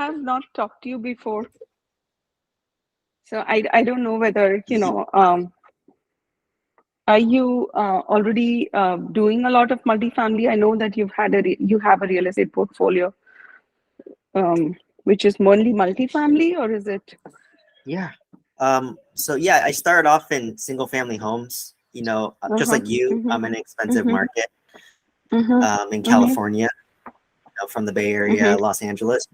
have not talked to you before, so I don't know whether, are you already doing a lot of multifamily? I know that you have a real estate portfolio, which is mainly multifamily, or is it? Yeah. So yeah, I started off in single family homes, just Uh-huh. like you. Mm-hmm. I'm in an expensive Mm-hmm. market Mm-hmm. in Mm-hmm. California, from the Bay Area, Mm-hmm. Los Angeles.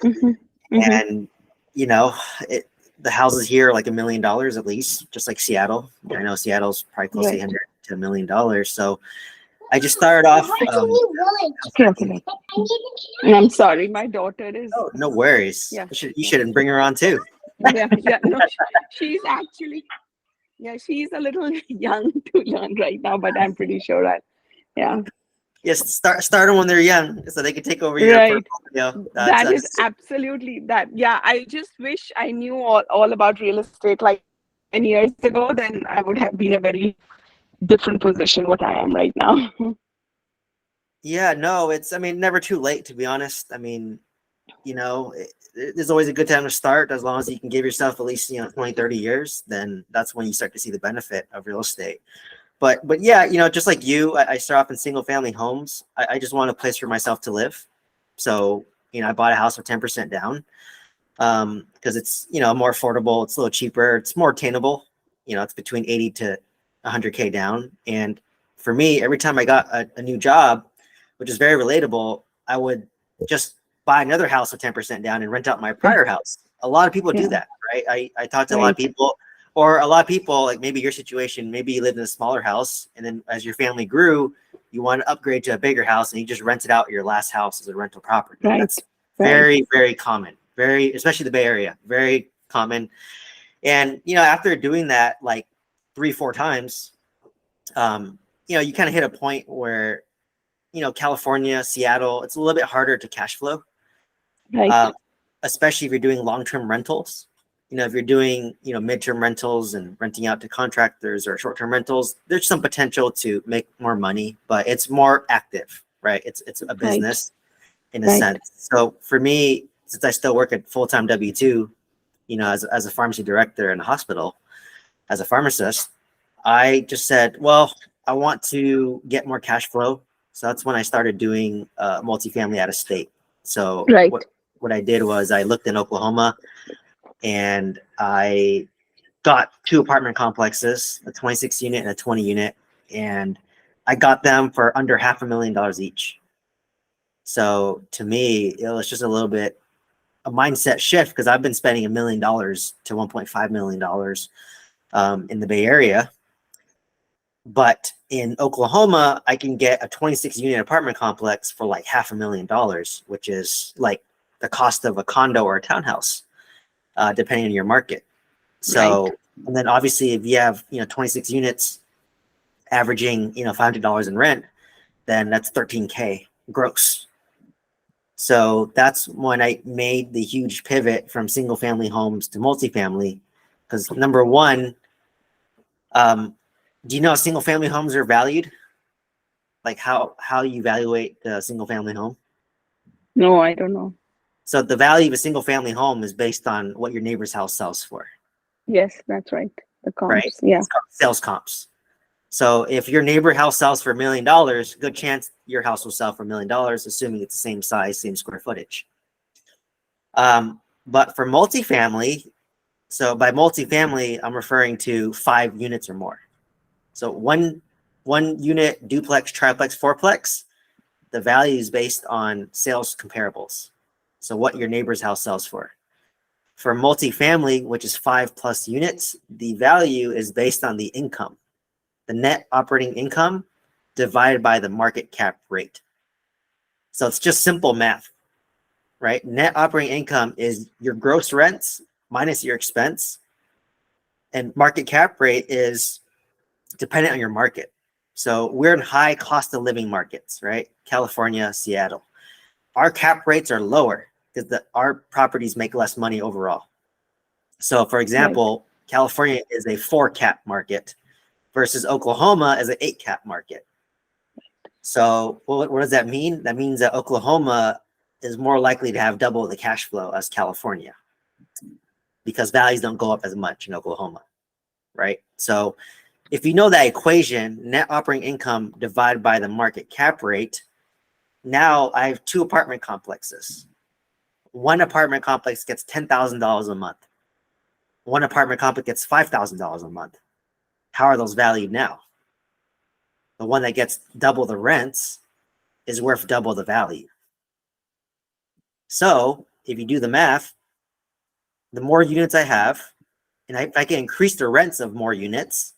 Mm-hmm. Mm-hmm. And, you know, it, the houses here are like $1 million at least, just like Seattle. I know Seattle's probably close to Right. 800 to $1 million. So I just started off. Okay, okay, okay. I'm sorry, my daughter is, Oh, no worries. yeah, You yeah, shouldn't bring her on too. yeah, yeah. No, she's actually, yeah, she's a little young to learn right now, but I'm pretty sure yeah, Yes, start them when they're young, so they can take over your right. portfolio. That is absolutely that. Yeah, I just wish I knew all about real estate like 10 years ago, then I would have been a very different position what I am right now. Yeah, no, I mean, never too late, to be honest. I mean, there's always a good time to start. As long as you can give yourself at least 20, 30 years, then that's when you start to see the benefit of real estate. But yeah, just like you, I start off in single family homes. I just want a place for myself to live. So I bought a house with 10% down, because it's more affordable, it's a little cheaper, it's more attainable. It's between 80 to 100K down. And for me, every time I got a new job, which is very relatable, I would just buy another house with 10% down and rent out my Yeah, prior house. A lot of people do yeah, that, right? I talked to a lot of right, people, or a lot of people, like maybe your situation, maybe you lived in a smaller house, and then as your family grew, you want to upgrade to a bigger house and you just rented out your last house as a rental property. right, That's right. very, very common, especially the Bay Area, very common. And, after doing that, like 3, 4 times, you kind of hit a point where, California, Seattle, it's a little bit harder to cash flow, Right. um, especially if you're doing long-term rentals. If you're doing, midterm rentals and renting out to contractors or short-term rentals, there's some potential to make more money, but it's more active, right? It's a Right. business in a Right. sense. So for me, since I still work at full-time W-2, as a pharmacy director in a hospital, as a pharmacist, I just said, well, I want to get more cash flow. So that's when I started doing multifamily out of state. So Right. what I did was I looked in Oklahoma and I got 2 apartment complexes, a 26 unit and a 20 unit, and I got them for under $500,000 each. So to me, it was just a little bit a mindset shift, because I've been spending $1 million to $1.5 million in the Bay Area. But in Oklahoma, I can get a 26 unit apartment complex for like $500,000, which is like the cost of a condo or a townhouse, depending on your market. Right. So, and then obviously, if you have 26 units averaging $500 in rent, then that's 13K gross. So that's when I made the huge pivot from single family homes to multifamily, because number one, do you know how single family homes are valued? Like how you evaluate a single family home? No, I don't know. So the value of a single family home is based on what your neighbor's house sells for, Yes, that's right. The right? comps. Yeah. It's called sales comps. So if your neighbor house sells for $1 million, good chance your house will sell for $1 million, assuming it's the same size, same square footage. But for multifamily, so by multifamily, I'm referring to 5 units or more. So one unit, duplex, triplex, fourplex, the value is based on sales comparables. So what your neighbor's house sells for. For multifamily, which is 5+ units, the value is based on the income, the net operating income divided by the market cap rate. So it's just simple math, right? Net operating income is your gross rents minus your expense, and market cap rate is dependent on your market. So we're in high cost of living markets, right? California, Seattle. Our cap rates are lower because our properties make less money overall. So for Right. example, California is a 4 cap market versus Oklahoma is an 8 cap market. So what does that mean? That means that Oklahoma, is more likely to have double the cash flow as California because values don't go up as much in Oklahoma, right? So if you know that equation, net operating income divided by the market cap rate, now I have two apartment complexes. One apartment complex gets $10,000 a month. One apartment complex gets $5,000 a month. How are those valued now? The one that gets double the rents is worth double the value. So if you do the math, the more units I have, and I can increase the rents of more units.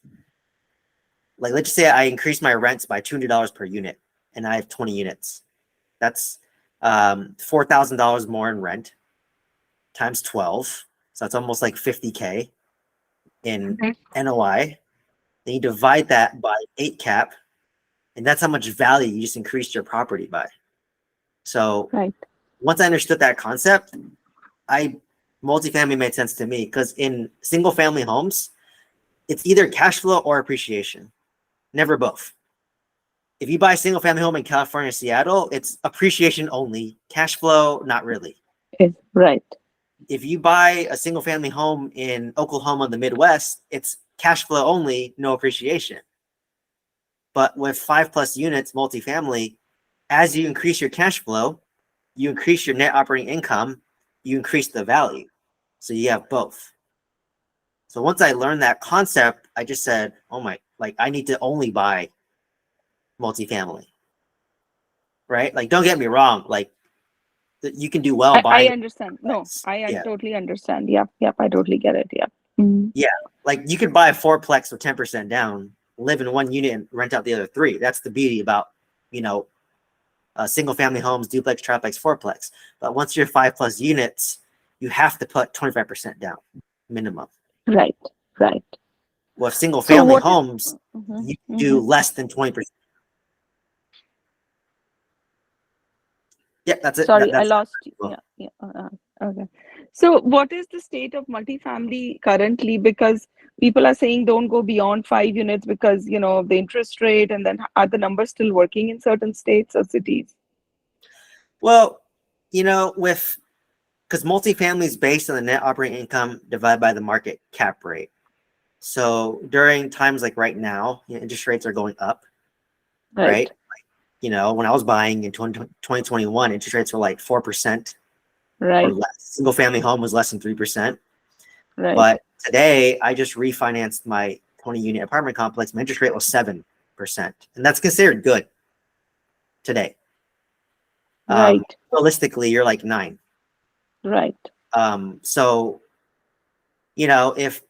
Like let's just say I increase my rents by $200 per unit, and I have 20 units. That's $4,000 more in rent times 12. So that's almost like 50K in NOI. Then you divide that by 8 cap, and that's how much value you just increased your property by. So Right. once I understood that concept, multifamily made sense to me because in single family homes, it's either cash flow or appreciation, never both. If you buy a single family home in California, Seattle, it's appreciation only, cash flow, not really. Is right. If you buy a single family home in Oklahoma, the Midwest, it's cash flow only, no appreciation. But with 5+ units, multifamily, as you increase your cash flow, you increase your net operating income, you increase the value. So you have both. So once I learned that concept, I just said, oh my, like I need to only buy multifamily. Right? Like, don't get me wrong. Like you can do well I buying. understand. No, I Yeah. totally understand. Yep. I totally get it. Yep. Mm-hmm. Yeah. Like you could buy a fourplex for 10% down, live in one unit and rent out the other three. That's the beauty about, single family homes, duplex, triplex, fourplex. But once you're 5+ units, you have to put 25% down minimum. Right. Right. With single So family what is? homes, Mm-hmm, you mm-hmm. do less than 20%. Yeah, that's it. Sorry, I That's lost you. well, Yeah. Okay. So, what is the state of multifamily currently? Because people are saying don't go beyond 5 units because of the interest rate, and then are the numbers still working in certain states or cities? well, with because multifamily is based on the net operating income divided by the market cap rate. So during times like right now, interest rates are going up, right? Right. When I was buying in 2021, interest rates were like 4% or Right. less. Single family home was less than 3%. Right. But today, I just refinanced my 20-unit apartment complex. My interest rate was 7%, and that's considered good today. Right. Realistically, you're like 9. Right. So if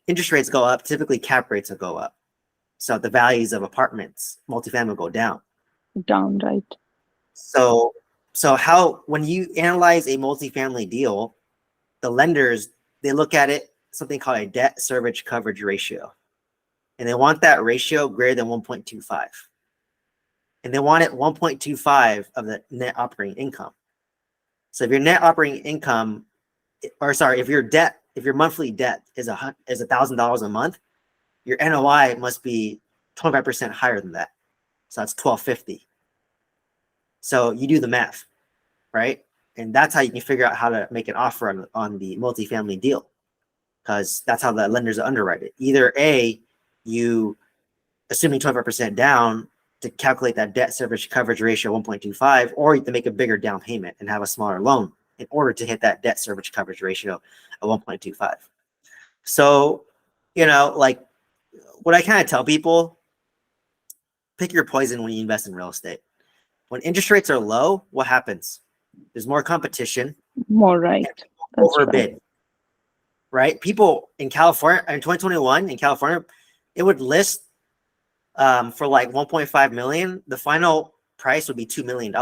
interest rates go up, typically cap rates will go up. So the values of apartments, multifamily will go down. Down. Right. So how when you analyze a multifamily deal, the lenders, they look at it something called a debt service coverage ratio, and they want that ratio greater than 1.25, and they want it 1.25 of the net operating income. So if your net operating income, or sorry, if your monthly debt is $1,000 a month, your NOI must be 25% higher than that. So that's 1,250. So you do the math, right? And that's how you can figure out how to make an offer on the multifamily deal, because that's how the lenders underwrite it. Either A, you assuming 25% down to calculate that debt service coverage ratio 1.25, or you can make a bigger down payment and have a smaller loan in order to hit that debt service coverage ratio of 1.25. So, like what I kind of tell people, pick your poison when you invest in real estate. When interest rates are low, what happens? There's more competition. More right. That's right. Overbid, right? People in California in 2021 in California, it would list for like 1.5 million. The final price would be $2 million.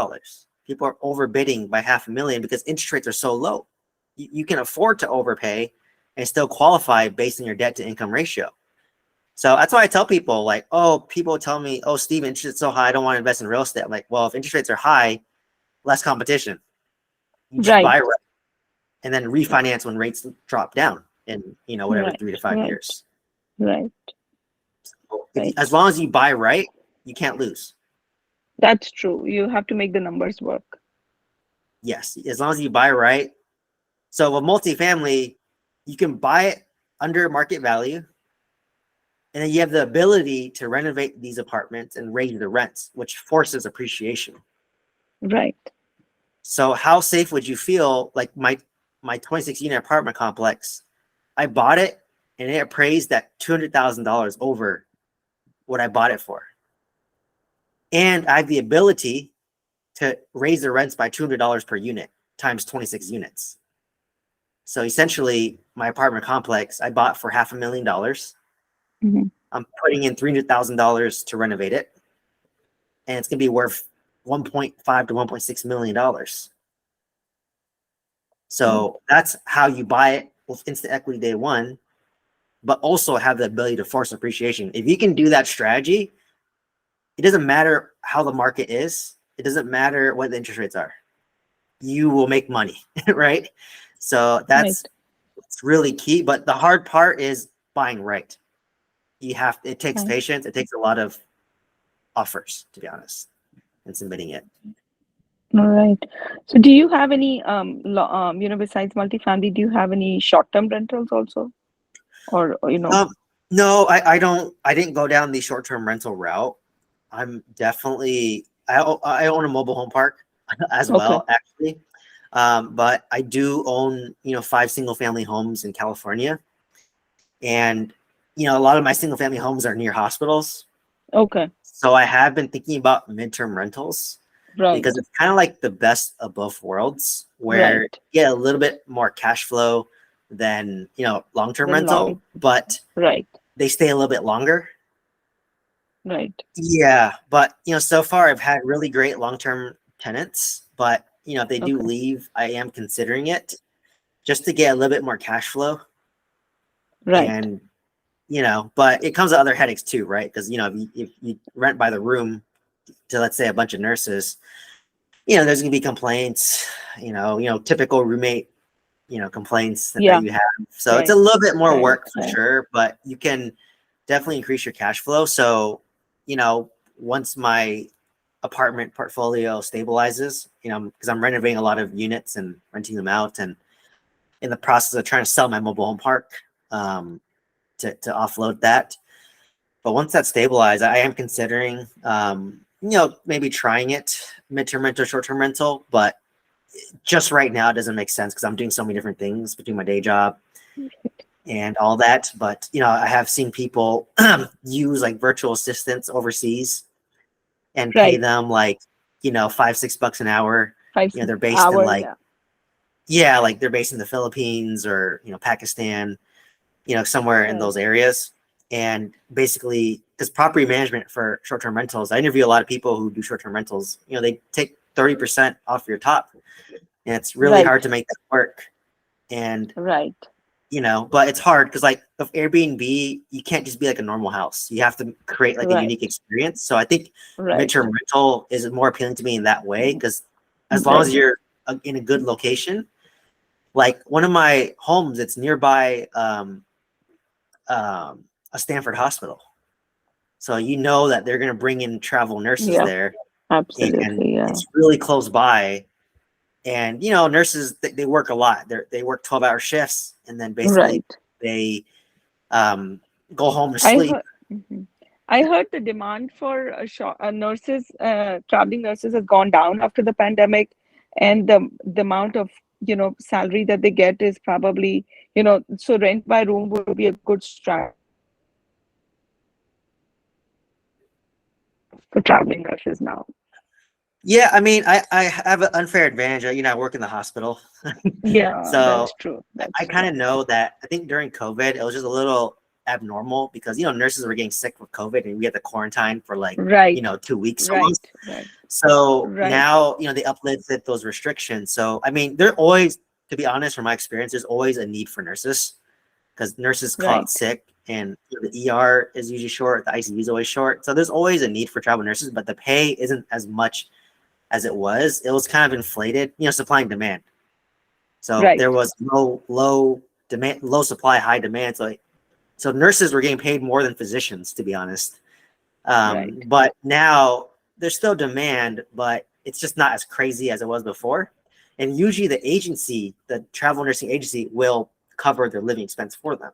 People are overbidding by $500,000 because interest rates are so low. You can afford to overpay and still qualify based on your debt to income ratio. So that's why I tell people, like, oh, people tell me, oh, Steve, interest rates so high, I don't want to invest in real estate. I'm like, well, if interest rates are high, less competition. You just Right. buy right and then refinance when rates drop down in, whatever, Right. 3 to 5 Right. years. Right. So Right. as long as you buy right, you can't lose. That's true. You have to make the numbers work. Yes, as long as you buy right. So with multifamily, you can buy it under market value, and then you have the ability to renovate these apartments and raise the rents, which forces appreciation. Right. So how safe would you feel? Like my 26 unit apartment complex, I bought it and it appraised at $200,000 over what I bought it for, and I have the ability to raise the rents by $200 per unit times 26 units. So essentially, my apartment complex I bought for $500,000. Hmm. I'm putting in $300,000 to renovate it, and it's going to be worth 1.5 to $1.6 million. Right. So that's how you buy it with instant equity day one, but also have the ability to force appreciation. If you can do that strategy, it doesn't matter how the market is. It doesn't matter what the interest rates are. You will make money, right? So Right. that's it's really key. But the hard part is buying right. It takes Right. patience. It takes a lot of offers, to be honest, and submitting it. All right. So do you have any besides multifamily, do you have any short-term rentals also? Or Um, no, I don't. I didn't go down the short term rental route. I'm definitely. I own a mobile home park as okay. well, actually. But I do own, 5 single family homes in California, and a lot of my single family homes are near hospitals. Okay. So I have been thinking about midterm rentals Right. because it's kind of like the best of both worlds, where Right. you get a little bit more cash flow than long term Then rental, long. but Right. they stay a little bit longer. Right. Yeah, but so far I've had really great long-term tenants, but if they do Okay. leave, I am considering it just to get a little bit more cash flow. Right. And but it comes with other headaches too, right? Because if you rent by the room to, let's say, a bunch of nurses, there's gonna be complaints, typical roommate, complaints that Yeah. you have. So it's a Right. little bit more Right. work for Right. sure, but you can definitely increase your cash flow. So, once my apartment portfolio stabilizes, because I'm renovating a lot of units and renting them out, and in the process of trying to sell my mobile home park, um, to offload that. But once that's stabilized, I am considering, maybe trying it midterm rental, short term rental. But just right now, it doesn't make sense because I'm doing so many different things between my day job and all that. But I have seen people use like virtual assistants overseas and pay Right. them like $5-6 an hour. Five They're based in hour. like, Yeah. yeah, like they're based in the Philippines or Pakistan, somewhere in Right. those areas. And basically, because property management for short-term rentals, I interview a lot of people who do short-term rentals. They take 30% off your top, and it's really hard Right. to make that work. And Right. but it's hard because like with Airbnb, you can't just be like a normal house. You have to create like a unique Right. experience. So I think Right. midterm rental is more appealing to me in that way because as long as Right. you're in a good location, like one of my homes, it's nearby a Stanford hospital. So that they're going to bring in travel nurses Yeah. there, and Absolutely. Yeah. it's really close by. And nurses they work a lot. They work 12-hour shifts, and then basically Right. they um, go home to I sleep. heard. Mhm. I heard the demand for nurses, traveling nurses, has gone down after the pandemic, and the amount of salary that they get is probably so rent by room would be a good strategy for traveling nurses now. Yeah, I mean, I have an unfair advantage. I work in the hospital, Yeah, so that's true. I That's kind true. of know that. I think during COVID, it was just a little abnormal because nurses were getting sick with COVID, and we had to quarantine for like Right. 2 weeks Right. almost. Right. So Right. now they uplifted those restrictions. So I mean, they're always, to be honest, from my experience, there's always a need for nurses because nurses call out Right. sick, and the ER is usually short, the ICU is always short. So there's always a need for travel nurses, but the pay isn't as much as it was. It was kind of inflated, supply and demand. So there Right. was low demand, low supply, high demand. So nurses were getting paid more than physicians, to be honest. Right. But now there's still demand, but it's just not as crazy as it was before. And usually the travel nursing agency will cover their living expense for them.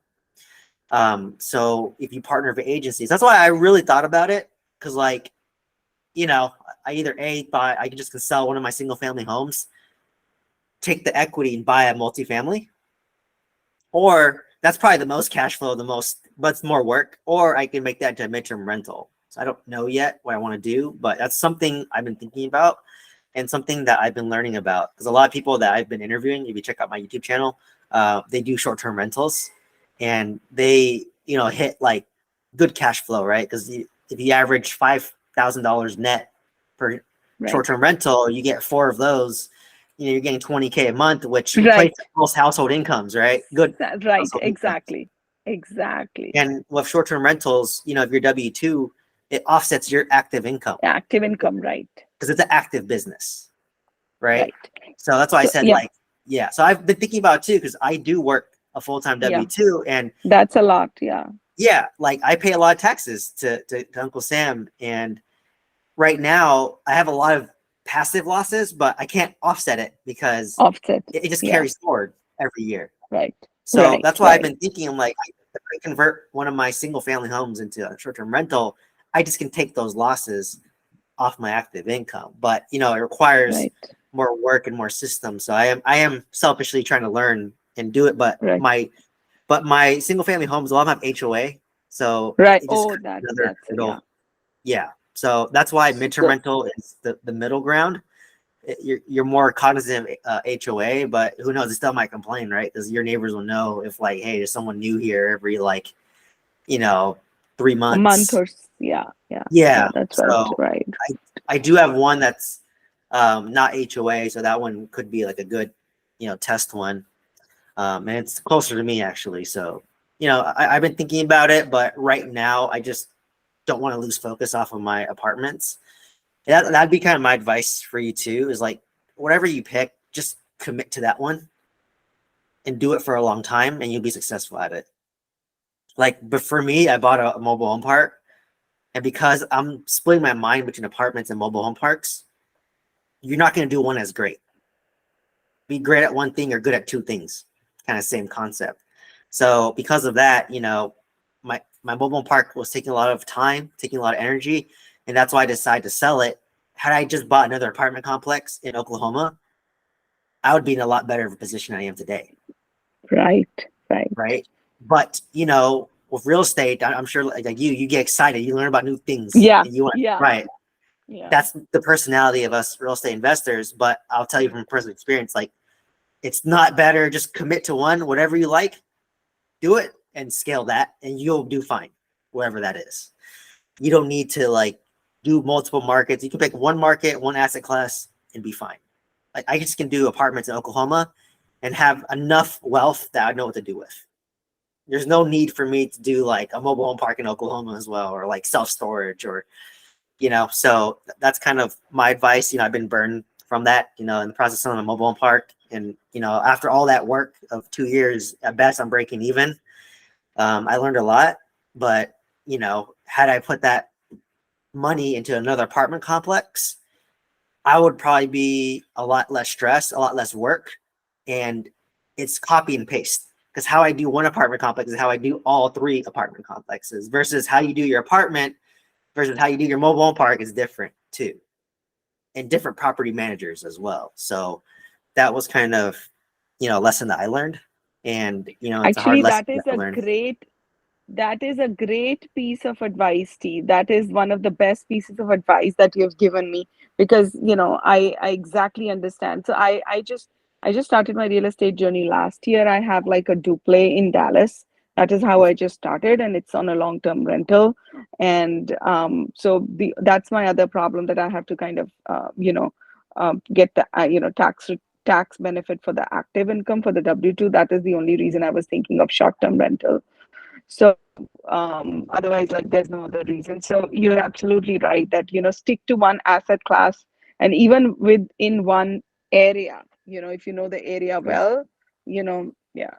So if you partner with agencies, that's why I really thought about it. Cause like, I either I can just sell one of my single family homes, take the equity and buy a multifamily, or that's probably the most cash flow, but it's more work, or I can make that into a midterm rental. So I don't know yet what I want to do, but that's something I've been thinking about and something that I've been learning about. Because a lot of people that I've been interviewing, if you check out my YouTube channel, they do short-term rentals, and they, hit like good cash flow, right? Because if you average $5,000 net per Right. short-term rental, you get 4 of those. You're getting 20K a month, which equates Right. to most household incomes, right? Good Right. household incomes. Exactly. Exactly. And with short-term rentals, if you're W-2, it offsets your active income Active income. Right. because it's an active business, right? Right. So that's why I So said yeah. like, yeah. So I've been thinking about it too because I do work a full-time Yeah. W-2, and That's a lot. Yeah. yeah, like I pay a lot of taxes to Uncle Sam, and right now I have a lot of passive losses, but I can't offset it because Offset. it just Yeah. carries forward every year. Right. So Right. that's why I've Right. been thinking, I'm like, if I convert one of my single family homes into a short term rental, I just can take those losses off my active income. But it requires Right. more work and more systems. So I am selfishly trying to learn and do it. But Right. my single family homes, a lot of them have HOA, so Right. it just Oh, creates another that's yeah. hurdle. Yeah. So that's why midterm So rental is the middle ground. You're more cognizant of HOA, but who knows? They still might complain, right? Because your neighbors will know if like, hey, there's someone new here every like, you know, three a month months. or yeah. Yeah. Yeah. Yeah. That's right. So Right. I do have one that's not HOA, so that one could be like a good, test one. And it's closer to me actually. So, I've been thinking about it, but right now I just don't want to lose focus off of my apartments. That'd be kind of my advice for you too, is like whatever you pick, just commit to that one and do it for a long time and you'll be successful at it. Like, but for me, I bought a mobile home park, and because I'm splitting my mind between apartments and mobile home parks, you're not going to do one as great. Be great at one thing or good at two things, kind of same concept. So because of that, my mobile home park was taking a lot of time, taking a lot of energy, and that's why I decided to sell it. Had I just bought another apartment complex in Oklahoma, I would be in a lot better of a position than I am today, Right. Right. right? But with real estate, I'm sure like you get excited, you learn about new things, Yeah. and you want Yeah. right. Yeah. That's the personality of us real estate investors. But I'll tell you from personal experience, like it's not better. Just commit to one, whatever you like, do it and scale that, and you'll do fine, wherever that is. You don't need to like do multiple markets. You can pick one market, one asset class, and be fine. Like I just can do apartments in Oklahoma and have enough wealth that I know what to do with. There's no need for me to do like a mobile home park in Oklahoma as well, or like self storage, or So that's kind of my advice. I've been burned from that. In the process of selling a mobile home park, and after all that work of 2 years, at best I'm breaking even. I learned a lot, but had I put that money into another apartment complex, I would probably be a lot less stress, a lot less work, and it's copy and paste. Because how I do one apartment complex is how I do all 3 apartment complexes, versus how you do your apartment versus how you do your mobile home park is different too, and different property managers as well. So that was kind of a lesson that I learned, and it's a hard Actually, lesson that I learned. that is a great piece of advice, Steve. That is one of the best pieces of advice that you've given me because I exactly understand. So I just started my real estate journey last year. I have like a duplex in Dallas. That is how I just started, and it's on a long-term rental. And so that's my other problem that I have to kind of get the tax benefit for the active income for the W-2. That is the only reason I was thinking of short-term rental. So otherwise, like there's no other reason. So you're absolutely right that stick to one asset class, and even within one area. If you know the area Right. well, yeah,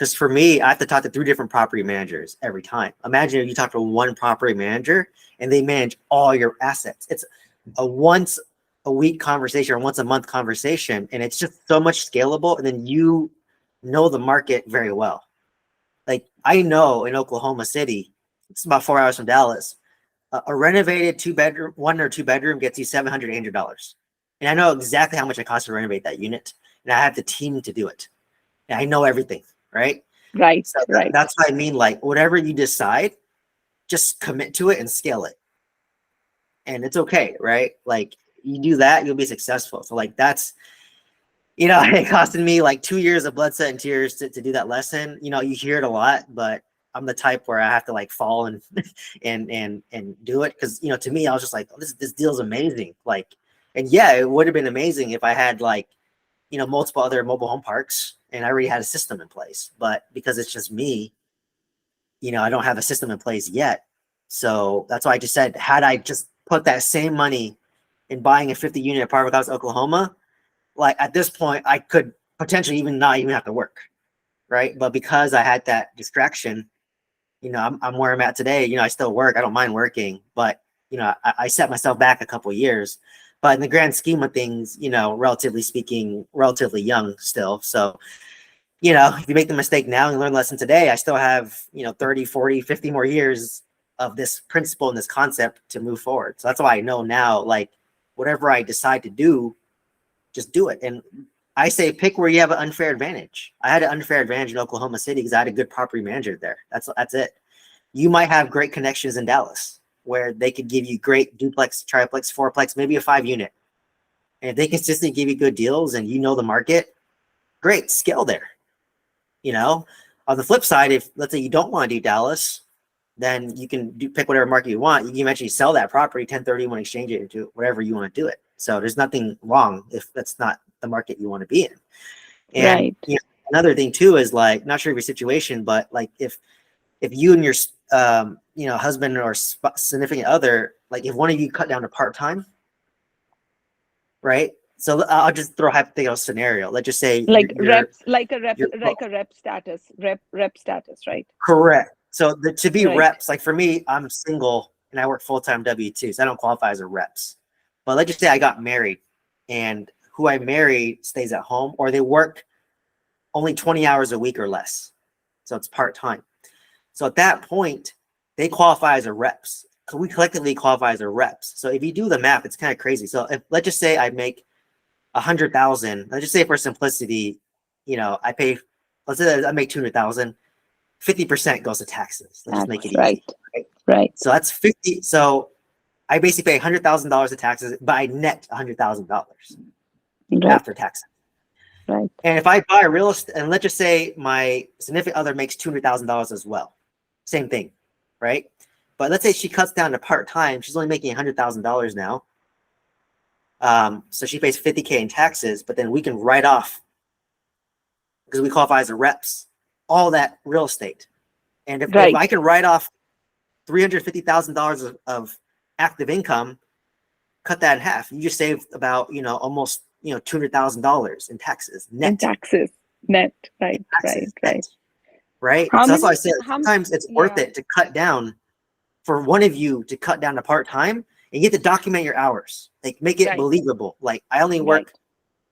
Because for me, I have to talk to 3 different property managers every time. Imagine if you talk to one property manager and they manage all your assets. It's a once a week conversation or once a month conversation, and it's just so much scalable. And then you know the market very well. Like I know in Oklahoma City, it's about 4 hours from Dallas. A renovated 2 bedroom, 1 or 2 bedroom gets you $700, and I know exactly how much it costs to renovate that unit, and I have the team to do it. And I know everything, right? Right, So right, that's what I mean. Like whatever you decide, just commit to it and scale it, and it's okay, right? Like you do that, you'll be successful. So like that's it costed me like 2 years of blood, sweat, and tears to do that lesson. You hear it a lot, but I'm the type where I have to like fall and and do it because to me I was just like, oh, this deal's amazing. Like, and yeah, it would have been amazing if I had like multiple other mobile home parks and I already had a system in place. But because it's just me, I don't have a system in place yet. So that's why I just said, had I just put that same money in buying a 50 unit apartment house, Oklahoma, like at this point, I could potentially even not even have to work, right? But because I had that distraction, I'm where I'm at today. I still work. I don't mind working, but I set myself back a couple of years. But in the grand scheme of things, relatively speaking, relatively young still. So, if you make the mistake now and learn the lesson today, I still have, 30, 40, 50 more years of this principle and this concept to move forward. So that's why I know now, like, whatever I decide to do, just do it. And I say pick where you have an unfair advantage. I had an unfair advantage in Oklahoma City because I had a good property manager there. That's it. You might have great connections in Dallas where they could give you great duplex, triplex, fourplex, maybe a 5 unit. And if they consistently give you good deals and the market, great, scale there. On the flip side, if let's say you don't want to do Dallas, then you can pick whatever market you want. You can eventually sell that property, 1031 exchange it into whatever you want to do it. So there's nothing wrong if that's not the market you want to be in. And right. another thing too is like, not sure of your situation, but like if you and your husband or significant other, like if one of you cut down to part-time, right? So I'll just throw a hypothetical scenario. Let's just say Like reps, you're like a rep status, rep status, right? correct. So to be Right, reps, like for me, I'm single and I work full-time W-2, so I don't qualify as a reps. But let's just say I got married and who I marry stays at home or they work only 20 hours a week or less. So it's part-time. So at that point, they qualify as a reps. So we collectively qualify as a reps. So if you do the math, it's kind of crazy. So if let's just say I make 100,000, let's just say for simplicity, I pay, let's say I make 200,000, 50% goes to taxes. Let's just make it tax, easy. right, Right? right, So that's 50. So I basically pay $100,000 of taxes, but I net $100,000 right, after taxes. right, And if I buy real estate, and let's just say my significant other makes $200,000 as well, same thing, right? But let's say she cuts down to part time, she's only making $100,000 now. So she pays 50K in taxes, but then we can write off because we qualify as a reps all that real estate. And if right. I can write off $350,000 of active income, cut that in half. You just saved about almost $200,000 in taxes And net. taxes, net, right, right, Taxes net, right. right? How So that's why I many, said how, sometimes it's worth yeah, it to cut down for one of you to cut down to part time and you get to document your hours, like make it right, believable. Like I only right, work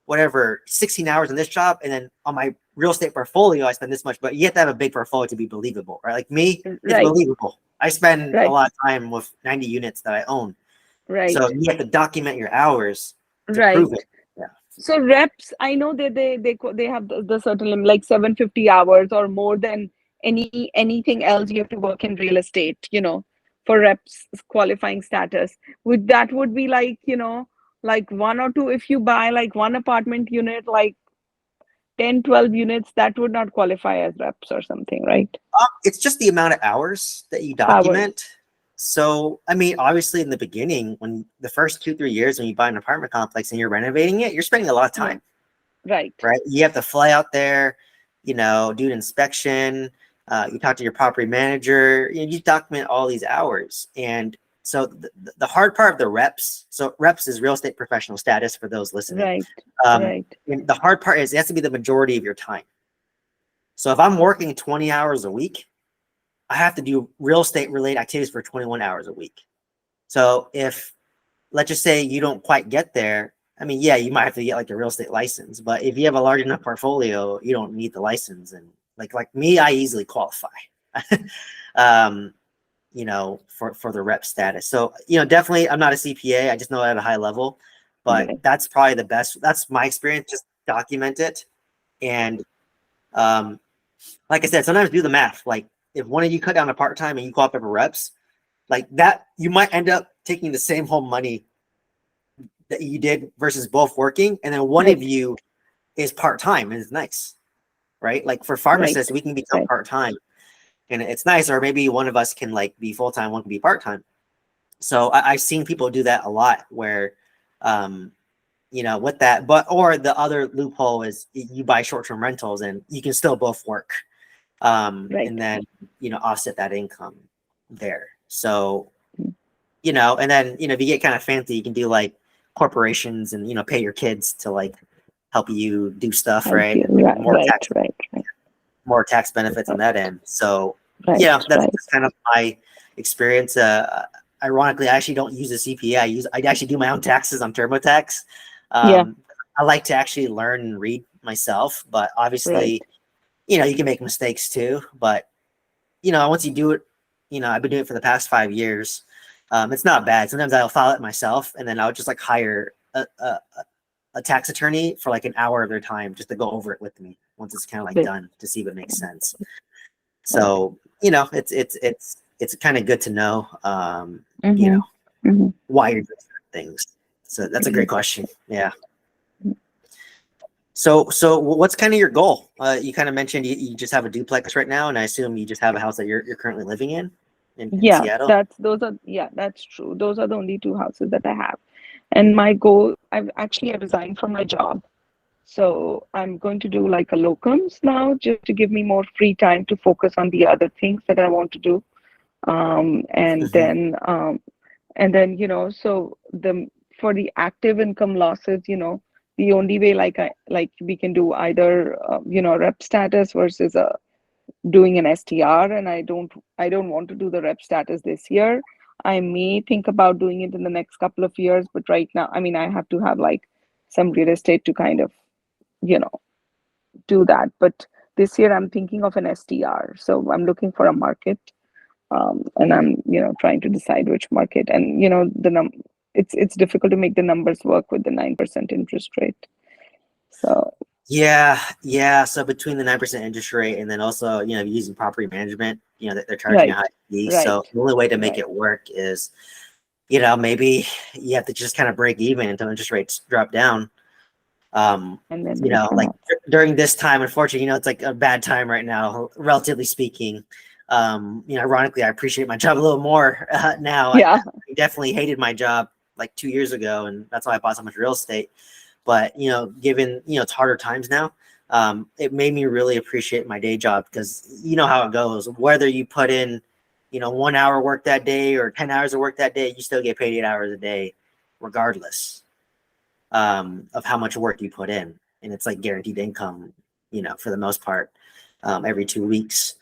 whatever 16 hours in this job, and then on my real estate portfolio I spend this much. But you have to have a big portfolio to be believable, right? Like me, it's right, believable. I spend a right, lot of time with 90 units that I own, right, so you have to document your hours to prove right. it. Yeah. So reps, I know they have the certain limit, like 750 hours or more than anything else you have to work in real estate, for reps qualifying status. Would be like, like one or two, if you buy like one apartment unit, like 10, 12 units, that would not qualify as reps or something, right? It's just the amount of hours that you Hours. document. So, I mean, obviously, in the beginning, when the first 2, 3 years when you buy an apartment complex and you're renovating it, you're spending a lot of Yeah. time, Right. right? You have to fly out there, do an inspection. You talk to your property manager. You document all these hours, and so the hard part of the reps. So, reps is real estate professional status for those listening. Right. Um, Right. and the hard part is it has to be the majority of your time. So if I'm working 20 hours a week, I have to do real estate related activities for 21 hours a week. So if, let's just say you don't quite get there, I mean, yeah, you might have to get like a real estate license, but if you have a large enough portfolio, you don't need the license. And like me, I easily qualify. um, for the rep status. So, definitely I'm not a CPA. I just know at a high level, but Right. that's probably the best. That's my experience. Just document it. And um, like I said, sometimes do the math. Like if one of you cut down to part-time and you call up every reps, like that, you might end up taking the same home money that you did versus both working. And then one of Right. you is part-time and it's nice, right? Like for Right. pharmacists, we can become Right. part-time and it's nice. Or maybe one of us can like be full-time, one can be part-time. So I've seen people do that a lot where, um, with that, or the other loophole is you buy short-term rentals and you can still both work, Right. and then, offset that income there. So, Mm. and then, if you get kind of fancy, you can do like corporations and, pay your kids to like help you do stuff, Help right? you. And Right. Right. tax, Right. Right. more tax benefits on that end. So Right. yeah, that's Right. just kind of my experience. Ironically, I actually don't use a CPA. I actually do my own taxes on TurboTax. Yeah. Um, I like to actually learn and read myself, but Right. obviously, you can make mistakes too. But once you do it, I've been doing it for the past 5 years. It's not bad. Sometimes I'll file it myself, and then I'll just like hire a tax attorney for like an hour of their time just to go over it with me once it's kind of like Right. done to see if it makes sense. Right. So, it's kind of good to know, Mm-hmm. Mm-hmm. why you're doing certain things. So that's a great Right. question. Yeah. So what's kind of your goal? You kind of mentioned you just have a duplex right now, and I assume you just have a house that you're currently living in Yeah, Seattle. that's those are yeah, that's true. Those are the only two houses that I have. And my goal, I resigned from my job. So I'm going to do like a locums now just to give me more free time to focus on the other things that I want to do. Um, and Hmm. then um, and then, so the for the active income losses, the only way like we can do either rep status versus a doing an STR, and I don't want to do the rep status this year. I may think about doing it in the next couple of years, but right now, I mean, I have to have like some real estate to kind of, you know, do that. But this year I'm thinking of an STR. So I'm looking for a market. And I'm, trying to decide which market. And it's difficult to make the numbers work with the 9% interest rate. So Yeah. So between the 9% interest rate and then also, using property management, they're charging a right, high fee. right, So the only way to make right. it work is, maybe you have to just kind of break even until interest rates drop down. Um, And then we like can. during this time, unfortunately, it's like a bad time right now, relatively speaking. Ironically, I appreciate my job a little more now. I Yeah. definitely hated my job like 2 years ago, and that's why I bought so much real estate. But given it's harder times now, it made me really appreciate my day job because you know how it goes. Whether you put in 1 hour work that day or 10 hours of work that day, you still get paid 8 hours a day, regardless of how much work you put in, and it's like guaranteed income, for the most part, every 2 weeks.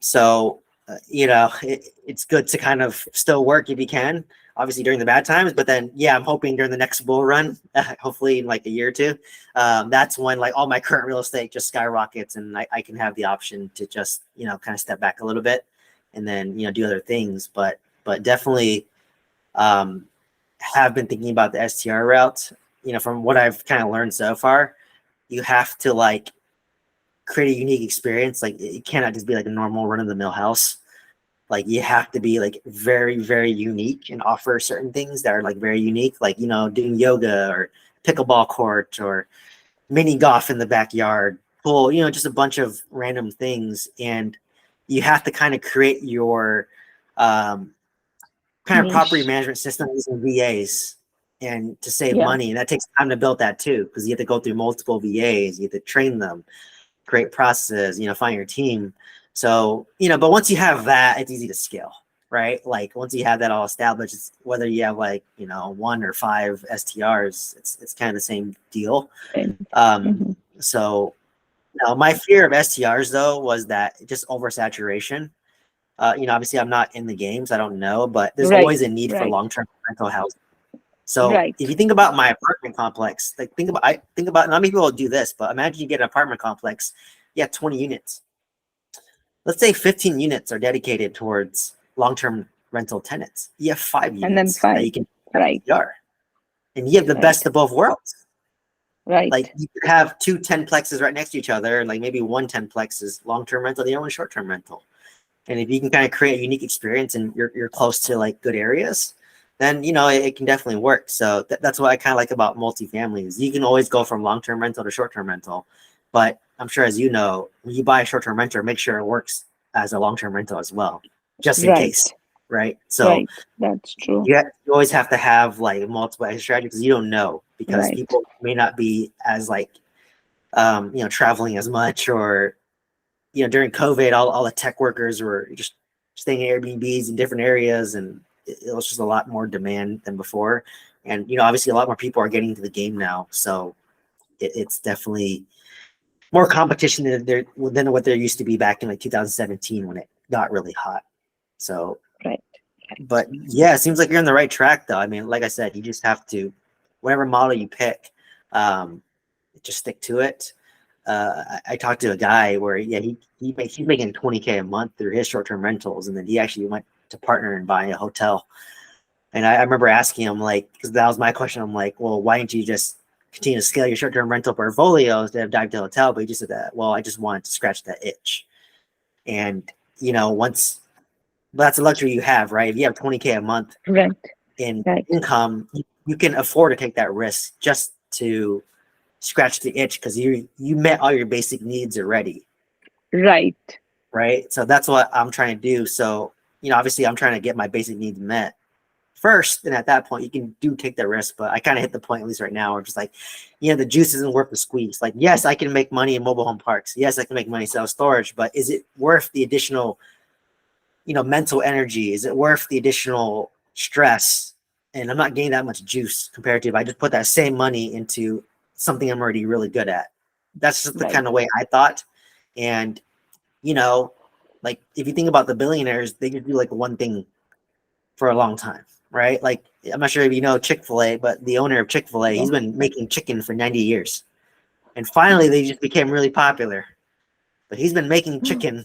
So it's good to kind of still work if you can, obviously during the bad times, but then I'm hoping during the next bull run, hopefully in like a year or two, that's when like all my current real estate just skyrockets and I can have the option to just kind of step back a little bit and then do other things, but definitely um, have been thinking about the STR route. From what I've kind of learned so far, you have to like create a unique experience. Like it cannot just be like a normal run of the mill house. Like you have to be like very, very unique and offer certain things that are like very unique, like doing yoga or pickleball court or mini golf in the backyard, pool, just a bunch of random things. And you have to kind of create your um, kind of property Niche. management system using VAs and to save Yeah. money. And that takes time to build that too, because you have to go through multiple VAs, you have to train them, create processes, find your team. So, but once you have that, it's easy to scale, right? Like once you have that all established, it's whether you have like, 1 or 5 STRs, it's kind of the same deal. Same. Um, Hmm. so No, my fear of STRs though was that just oversaturation. Obviously I'm not in the games, I don't know, but there's Right, always a need for right, long-term rental housing. So if right. you think about my apartment complex, like I think about not many people will do this, but imagine you get an apartment complex, you have 20 units. Let's say 15 units are dedicated towards long-term rental tenants. You have five And then units that five. you can have Right, STR. And you have the right, best of both worlds. Like right, you could have two 10 plexes right next to each other, and like maybe one 10 plex is long-term rental, the other one short-term rental. And if you can kind of create a unique experience and you're close to like good areas, then it can definitely work. So that's what I kind of like about multifamily is you can always go from long-term rental to short-term rental. But I'm sure as you know, when you buy a short-term renter, make sure it works as a long-term rental as well, just in right, case. Right. So right. That's true. you always have to have like multiple exit strategies because you don't know because Right, people may not be as like traveling as much or during COVID, all the tech workers were just staying in Airbnbs in different areas, and it was just a lot more demand than before. And obviously, a lot more people are getting into the game now, so it's definitely more competition than what there used to be back in like 2017 when it got really hot. So, right, right, but yeah, it seems like you're on the right track, though. I mean, like I said, you just have to, whatever model you pick, um, just stick to it. I talked to a guy where he's making 20K a month through his short term rentals, and then he actually went to partner and buy a hotel. And I remember asking him like, because that was my question. I'm like, well, why didn't you just continue to scale your short term rental portfolio instead of dive to hotel? But he just said that, well, I just wanted to scratch that itch. And once but that's a luxury you have, right? If you have 20K a month right, in right, income, you can afford to take that risk just to scratch the itch because you met all your basic needs already, right, right? So that's what I'm trying to do. So obviously, I'm trying to get my basic needs met first, and at that point, you can take that risk. But I kind of hit the point at least right now where just like, the juice isn't worth the squeeze. Like, yes, I can make money in mobile home parks. Yes, I can make money self storage, but is it worth the additional, mental energy? Is it worth the additional stress? And I'm not getting that much juice compared to if I just put that same money into something I'm already really good at. That's just the right, kind of way I thought. And, you know, like if you think about the billionaires, they just do like one thing for a long time, right? Like I'm not sure if you know Chick-fil-A, but the owner of Chick-fil-A, yeah, he's been making chicken for 90 years. And finally they just became really popular. But he's been making chicken,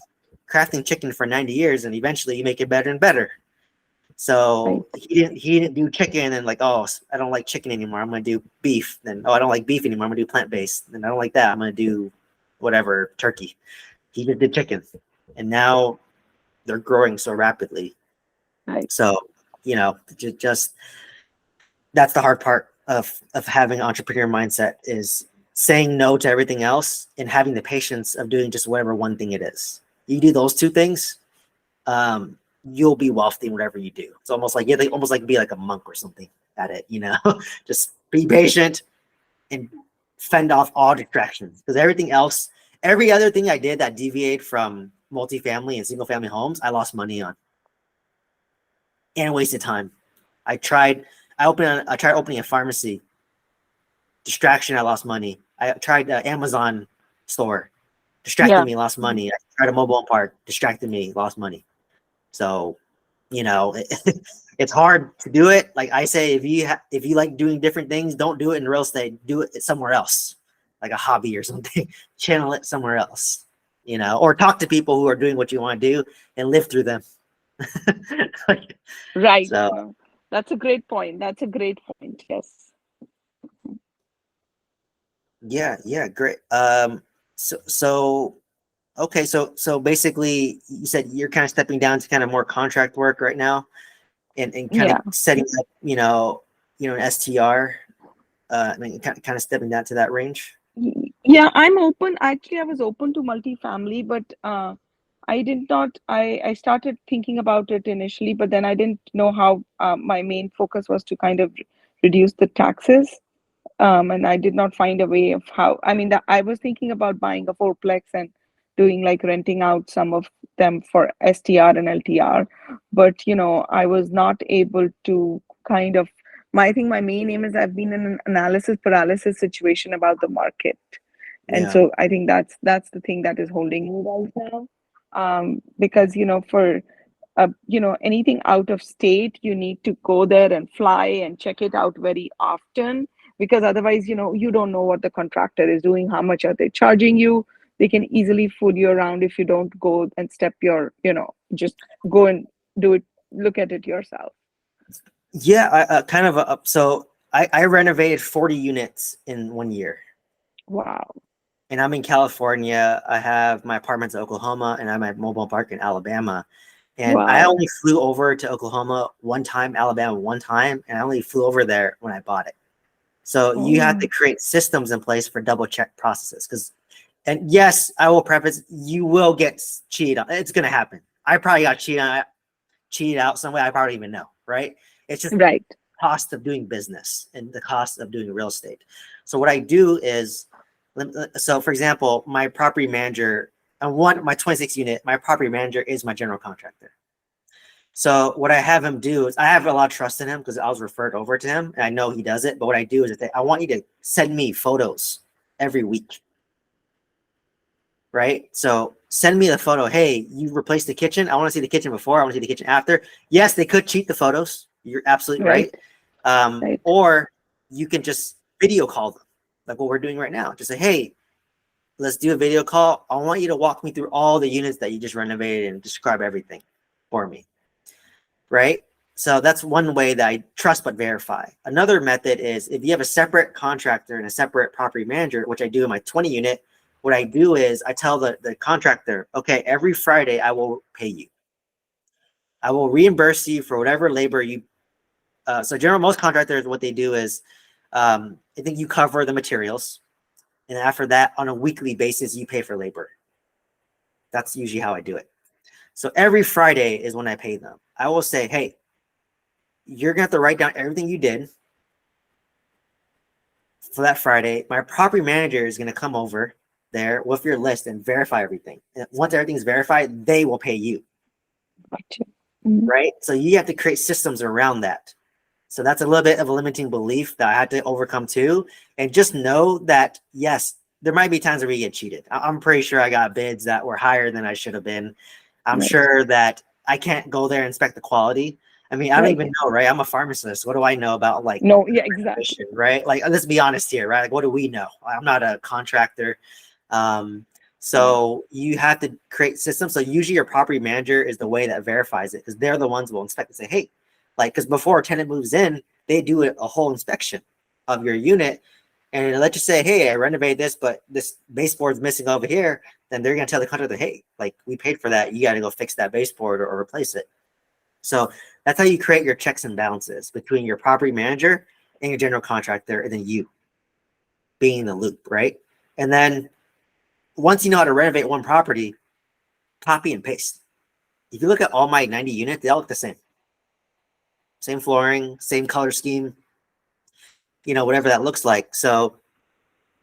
crafting chicken for 90 years, and eventually you make it better and better. right, So he didn't do chicken and like, oh, I don't like chicken anymore, I'm gonna do beef. Then, oh, I don't like beef anymore, I'm gonna do plant-based. Then I don't like that, I'm gonna do whatever, turkey. He just did chicken. And now they're growing so rapidly. right, So, just that's the hard part of having an entrepreneur mindset is saying no to everything else and having the patience of doing just whatever one thing it is. You do those two things, you'll be wealthy in whatever you do. It's almost like almost like be like a monk or something at it. Just be patient and fend off all distractions because everything else, every other thing I did that deviated from multifamily and single family homes, I lost money on and wasted time. I tried. I tried opening a pharmacy. Distraction. I lost money. I tried Amazon store. Distracted yeah, me. Lost money. I tried a mobile home park. Distracted me. Lost money. So, it's hard to do it. Like I say, if you like doing different things, don't do it in real estate. Do it somewhere else, like a hobby or something. Channel it somewhere else, or talk to people who are doing what you want to do and live through them. right. So No, that's a great point. That's a great point. Yes. yeah, yeah, great. So okay, so basically, you said you're kind of stepping down to kind of more contract work right now, and kind of Yeah. setting up, an STR, I mean, kind of stepping down to that range. Yeah, I'm open. Actually, I was open to multifamily, but I did not. I started thinking about it initially, but then I didn't know how. My main focus was to kind of reduce the taxes, and I did not find a way of how. I mean, I was thinking about buying a fourplex and doing like renting out some of them for STR and LTR, but I was not able to kind of. I think my main aim is I've been in an analysis paralysis situation about the market. And Yeah. so I think that's the thing that is holding me right now. Because for anything out of state, you need to go there and fly and check it out very often, because otherwise, you don't know what the contractor is doing, how much are they charging you. They can easily fool you around if you don't go and step your, just go and do it, look at it yourself. Yeah, kind of. So I renovated 40 units in 1 year. Wow. And I'm in California. I have my apartments in Oklahoma, and I'm at mobile park in Alabama. And I Wow. only flew over to Oklahoma one time, Alabama one time, and I only flew over there when I bought it. So you have to Oh, create systems in place for double check processes. And yes, I will preface, you will get cheated on. It's going to happen. I probably got cheated out some way. I probably even know, right? It's just right. cost of doing business and the cost of doing real estate. So what I do is, so for example, my property manager, my 26 unit, my property manager is my general contractor. So what I have him do is, I have a lot of trust in him because I was referred over to him and I know he does it. But what I do is I want you to send me photos every week, right? So send me the photo. Hey, you replaced the kitchen. I want to see the kitchen before. I want to see the kitchen after. Yes, they could cheat the photos. You're absolutely Right. right. Right. Or you can just video call them, like what we're doing right now. Just say, hey, let's do a video call. I want you to walk me through all the units that you just renovated and describe everything for me, right? So that's one way that I trust but verify. Another method is if you have a separate contractor and a separate property manager, which I do in my 20 unit, what I do is I tell the contractor, okay, every Friday I will pay you. I will reimburse you for whatever labor you. So most contractors, what they do is, I think you cover the materials, and after that, on a weekly basis, you pay for labor. That's usually how I do it. So every Friday is when I pay them. I will say, hey, you're gonna have to write down everything you did for that Friday. My property manager is gonna come over there with your list and verify everything. And once everything's verified, they will pay you, Gotcha. Mhm. right? So you have to create systems around that. So that's a little bit of a limiting belief that I had to overcome too. And just know that, yes, there might be times where we get cheated. I'm pretty sure I got bids that were higher than I should have been. I'm Right. sure that I can't go there and inspect the quality. I mean, I don't Right. even know, right? I'm a pharmacist. What do I know about like No, yeah, exactly. right? Like, let's be honest here, right? Like, what do we know? I'm not a contractor. Um, Right. so you have to create systems. So usually your property manager is the way that verifies it because they're the ones who will inspect and say, hey, like, because before a tenant moves in, they do a whole inspection of your unit. And let's just say, hey, I renovated this, but this baseboard is missing over here. Then they're going to tell the contractor, hey, like, we paid for that. You got to go fix that baseboard or replace it. So that's how you create your checks and balances between your property manager and your general contractor, and then you being in the loop, right? And then once you know how to renovate one property, copy and paste. If you look at all my 90 units, they all look the same. Same flooring, same color scheme, whatever that looks like. So,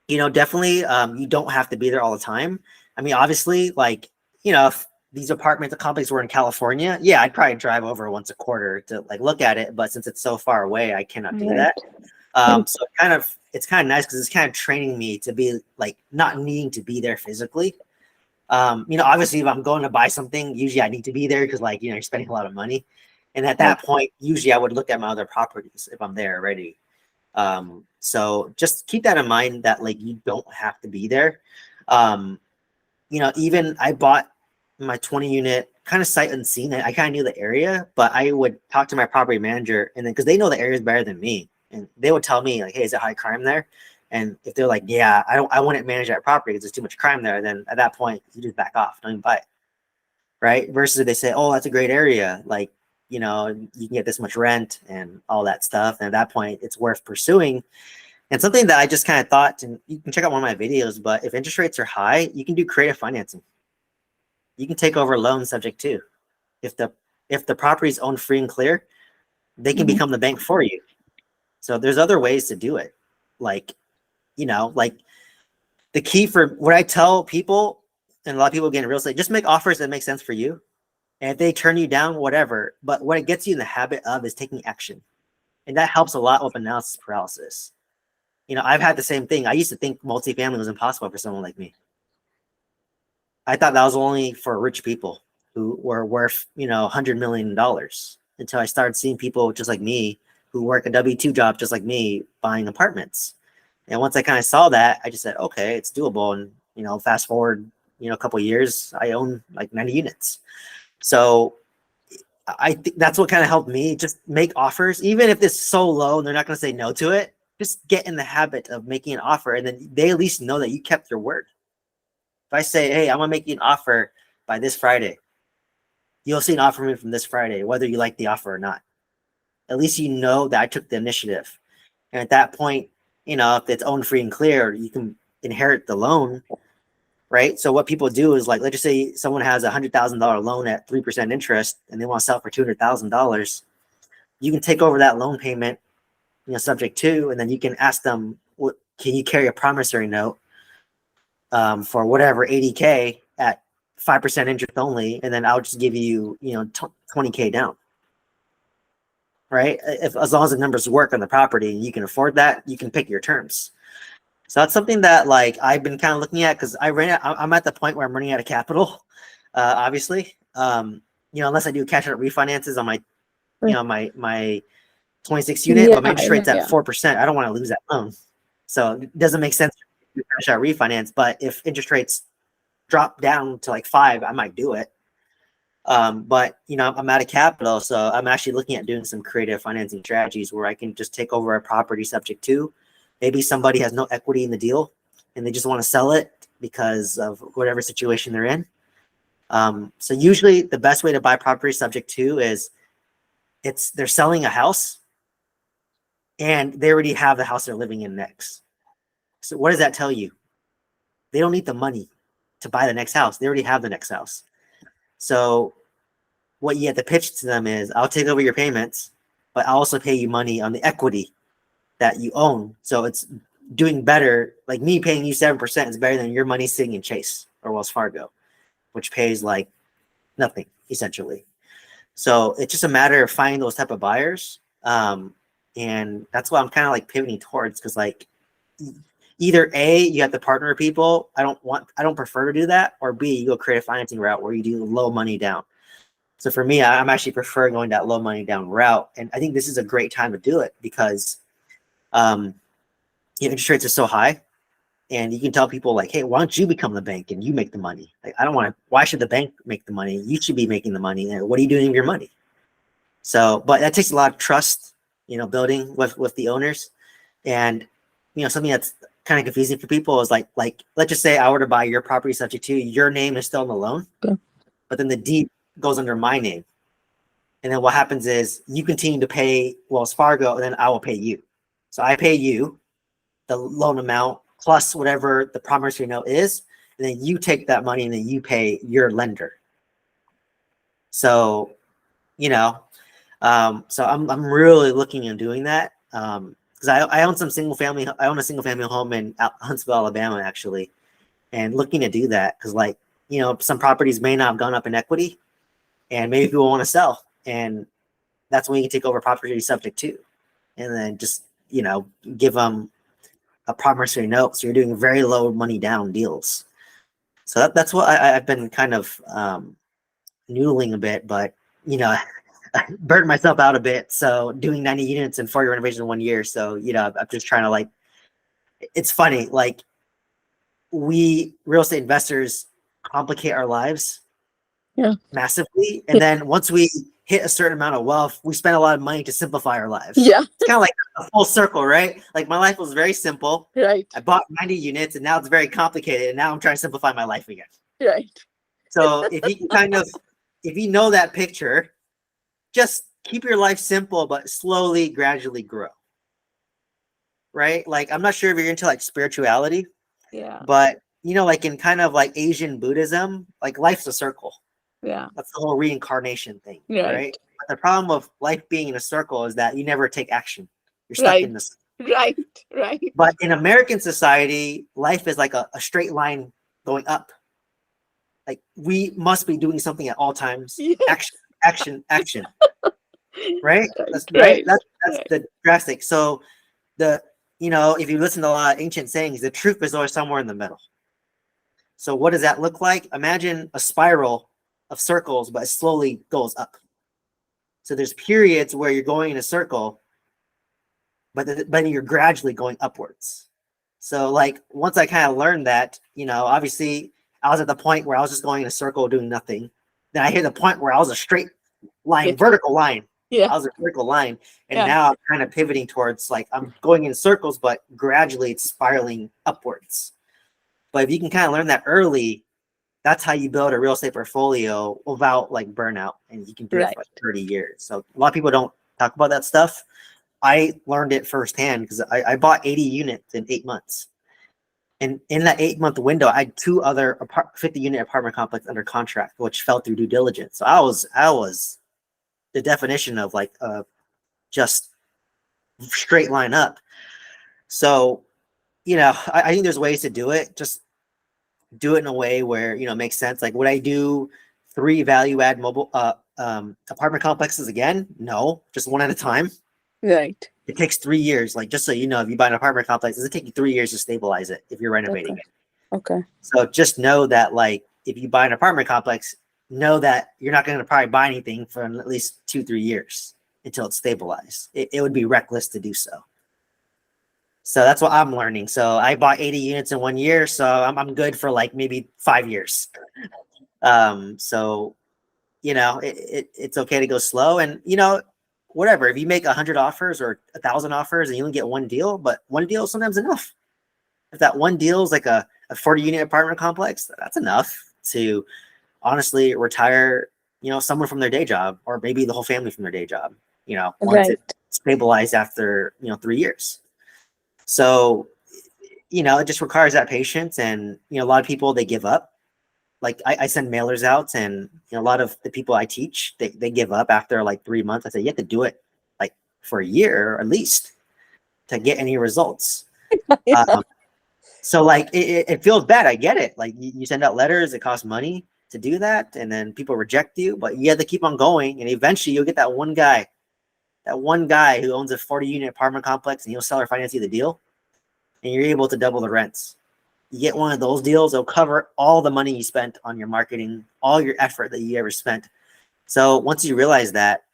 definitely you don't have to be there all the time. I mean, obviously, like, if these apartment complexes were in California, yeah, I'd probably drive over once a quarter to like look at it. But since it's so far away, I cannot do Right. that. Right. So it's kind of nice because it's kind of training me to be like not needing to be there physically. Obviously if I'm going to buy something, usually I need to be there because like, you're spending a lot of money. And at Right. that point, usually I would look at my other properties if I'm there already. So just keep that in mind that like you don't have to be there. Um, even I bought my 20 unit kind of sight unseen. I kind of knew the area, but I would talk to my property manager and then because they know the areas better than me. And they would tell me like, hey, is it high crime there? And if they're like, yeah, I wouldn't manage that property because there's too much crime there, then at that point you just back off, don't even buy it. Right. Versus if they say, oh, that's a great area, like, you can get this much rent and all that stuff. And at that point, it's worth pursuing. And something that I just kind of thought, and you can check out one of my videos, but if interest rates are high, you can do creative financing. You can take over loans subject to. If the property is owned free and clear, they can Mhm. become the bank for you. So there's other ways to do it. Like, like the key for what I tell people, and a lot of people get in real estate, just make offers that make sense for you. And if they turn you down, whatever. But what it gets you in the habit of is taking action. And that helps a lot with analysis paralysis. I've had the same thing. I used to think multifamily was impossible for someone like me. I thought that was only for rich people who were worth, $100 million, until I started seeing people just like me who work a W-2 job just like me buying apartments. And once I kind of saw that, I just said, okay, it's doable. And, fast forward, a couple of years, I own like 90 units. So I think that's what kind of helped me just make offers, even if it's so low and they're not going to say no to it. Just get in the habit of making an offer, and then they at least know that you kept your word. If I say, hey, I'm going to make you an offer by this Friday, you'll see an offer from me from this Friday, whether you like the offer or not. At least you know that I took the initiative. And at that point, if it's owned free and clear, you can inherit the loan, right? So what people do is, like, let's just say someone has a $100,000 loan at 3% interest and they want to sell for $200,000. You can take over that loan payment, subject to, and then you can ask them, can you carry a promissory note for whatever 80K at 5% interest only, and then I'll just give you 20K down, right? As long as the numbers work on the property and you can afford that, you can pick your terms. So that's something that, like, I've been kind of looking at, because I'm at the point where I'm running out of capital, obviously. Unless I do cash out refinances on my my 26 unit, but my interest rate's at 4%. I don't want to lose that loan, so it doesn't make sense to cash out refinance. But if interest rates drop down to like 5, I might do it. But I'm out of capital, so I'm actually looking at doing some creative financing strategies where I can just take over a property subject to. Maybe somebody has no equity in the deal and they just want to sell it because of whatever situation they're in. So usually the best way to buy property subject to is they're selling a house and they already have the house they're living in next. So what does that tell you? They don't need the money to buy the next house. They already have the next house. So what you have to pitch to them is, I'll take over your payments, but I'll also pay you money on the equity that you own. So it's doing better. Like, me paying you 7% is better than your money sitting in Chase or Wells Fargo, which pays like nothing, essentially. So it's just a matter of finding those type of buyers. And that's what I'm kind of like pivoting towards, because, like, either A, you have to partner with people. I don't prefer to do that. Or B, you go create a financing route where you do low money down. So for me, I'm actually prefer going that low money down route. And I think this is a great time to do it because interest rates are so high, and you can tell people, like, hey, why don't you become the bank and you make the money? Like, why should the bank make the money? You should be making the money. And what are you doing with your money? So, but that takes a lot of trust, building with the owners. And, something that's kind of confusing for people is like, let's just say I were to buy your property subject to, your name is still on the loan, but then the deed goes under my name. And then what happens is you continue to pay Wells Fargo, and then I will pay you. So I pay you the loan amount plus whatever the promissory note is, and then you take that money and then you pay your lender. So, so I'm really looking at doing that. Because I own a single family home in Huntsville, Alabama, actually, and looking to do that because, like, some properties may not have gone up in equity, and maybe people want to sell, and that's when you can take over property subject to, and then just give them a promissory note. So you're doing very low money down deals. So that's what I've been kind of noodling a bit, but I burned myself out a bit. So doing 90 units and 40 renovations in 1 year. So I'm just trying to, like, it's funny, like, we real estate investors complicate our lives massively, and then once we hit a certain amount of wealth, we spend a lot of money to simplify our lives. It's kind of like a full circle, right? Like, my life was very simple. I bought 90 units and now it's very complicated, and now I'm trying to simplify my life again. So if you know that picture, just keep your life simple, but slowly, gradually grow. Right? Like, I'm not sure if you're into, like, spirituality, but like in kind of like Asian Buddhism, like, life's a circle. That's the whole reincarnation thing, right? But the problem of life being in a circle is that you never take action. You're stuck in this. Right. But in American society, life is like a straight line going up. Like, we must be doing something at all times. Action. Right? That's right. That's the drastic. So the if you listen to a lot of ancient sayings, the truth is always somewhere in the middle. So what does that look like? Imagine a spiral of circles, but it slowly goes up. So there's periods where you're going in a circle, but you're gradually going upwards. So like once I kind of learned that, obviously I was at the point where I was just going in a circle doing nothing. Then I hit the point where I was a straight line, vertical line. Yeah. I was a vertical line. And Yeah. now I'm kind of pivoting towards like I'm going in circles, but gradually it's spiraling upwards. But if you can kind of learn that early, that's how you build a real estate portfolio without like burnout. And you can do it Right. for like 30 years. So a lot of people don't talk about that stuff. I learned it firsthand because I bought 80 units in 8 months. And in that 8 month window, I had two other 50 unit apartment complex under contract, which fell through due diligence. So I was the definition of like just straight line up. So, I think there's ways to do it. Just do it in a way where, it makes sense. Like, would I do 3 value add mobile apartment complexes again? No, just one at a time. Right. It takes 3 years. Like, just so you know, if you buy an apartment complex, it take you 3 years to stabilize it if you're renovating Okay. it. Okay. So just know that, like, if you buy an apartment complex, know that you're not going to probably buy anything for at least 2-3 years until it's stabilized. It would be reckless to do so. So that's what I'm learning. So I bought 80 units in 1 year, so I'm good for like maybe 5 years. So it's okay to go slow, and whatever. If you make 100 offers or 1,000 offers and you only get one deal, but one deal is sometimes enough. If that one deal is like a 40 unit apartment complex, that's enough to honestly retire, someone from their day job, or maybe the whole family from their day job, once Right. it stabilized after, 3 years. So, it just requires that patience. And, a lot of people, they give up. Like I send mailers out, and a lot of the people I teach, they give up after like 3 months. I say, you have to do it like for a year at least to get any results. Yeah. So like it feels bad. I get it. Like you send out letters, it costs money to do that, and then people reject you, but you have to keep on going, and eventually you'll get that one guy who owns a 40 unit apartment complex, and he'll sell or finance you the deal, and you're able to double the rents. You get one of those deals, it'll cover all the money you spent on your marketing, all your effort that you ever spent. So once you realize that,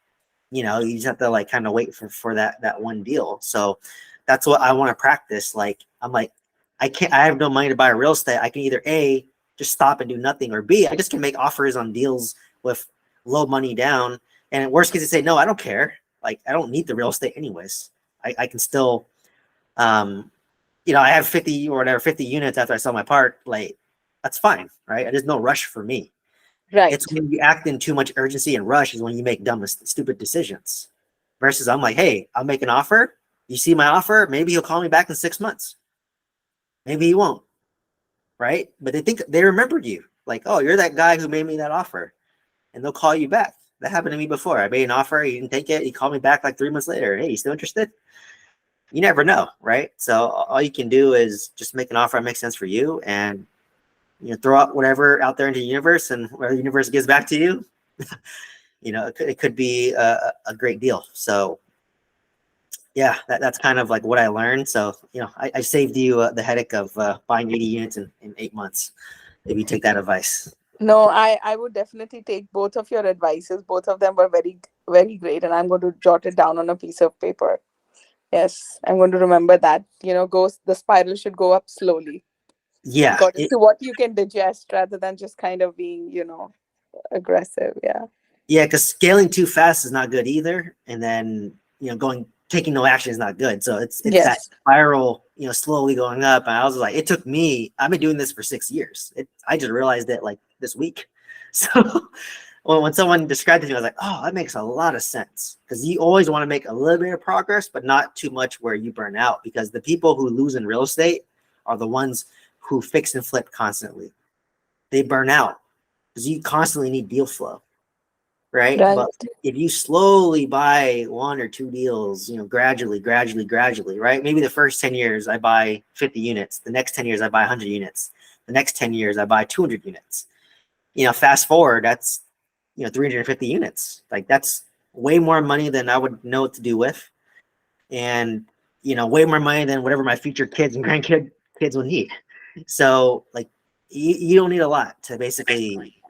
you just have to like kind of wait for that one deal. So that's what I want to practice. Like I'm like, I have no money to buy real estate. I can either A, just stop and do nothing, or B, I just can make offers on deals with low money down. And in worst case, they say, no, I don't care. Like I don't need the real estate anyways. I can still I have 50 or whatever, 50 units after I sell my part, like that's fine, right? There's no rush for me. It's Right. when you act in too much urgency and rush is when you make dumb, stupid decisions. Versus I'm like, hey, I'll make an offer. You see my offer, maybe he'll call me back in 6 months. Maybe he won't, right? But they remembered you. Like, oh, you're that guy who made me that offer. And they'll call you back. That happened to me before. I made an offer, he didn't take it. He called me back like 3 months later. Hey, you still interested? You never know, right? So all you can do is just make an offer that makes sense for you, and throw out whatever out there into the universe, and whatever the universe gives back to you, it could be a great deal. So yeah, that's kind of like what I learned. So I saved you the headache of buying 80 units in 8 months. If you take that advice. No, I would definitely take both of your advices. Both of them were very, very great, and I'm going to jot it down on a piece of paper. Yes, I'm going to remember that. The spiral should go up slowly Yeah, according to what you can digest rather than just kind of being, aggressive. Yeah. yeah, because scaling too fast is not good either, and then taking no action is not good. So it's that Yes. spiral, slowly going up. And I was like, it took me. I've been doing this for 6 years. I just realized it like this week. So when someone described it to me, I was like, oh, that makes a lot of sense, because you always want to make a little bit of progress, but not too much where you burn out. Because the people who lose in real estate are the ones who fix and flip constantly. They burn out because you constantly need deal flow. Right. Right. But if you slowly buy 1 or 2 deals, gradually, right? Maybe the first 10 years I buy 50 units. The next 10 years I buy 100 units. The next 10 years I buy 200 units. Fast forward, that's, 350 units. Like that's way more money than I would know what to do with. And, way more money than whatever my future kids and grandkids will need. So like you don't need a lot to basically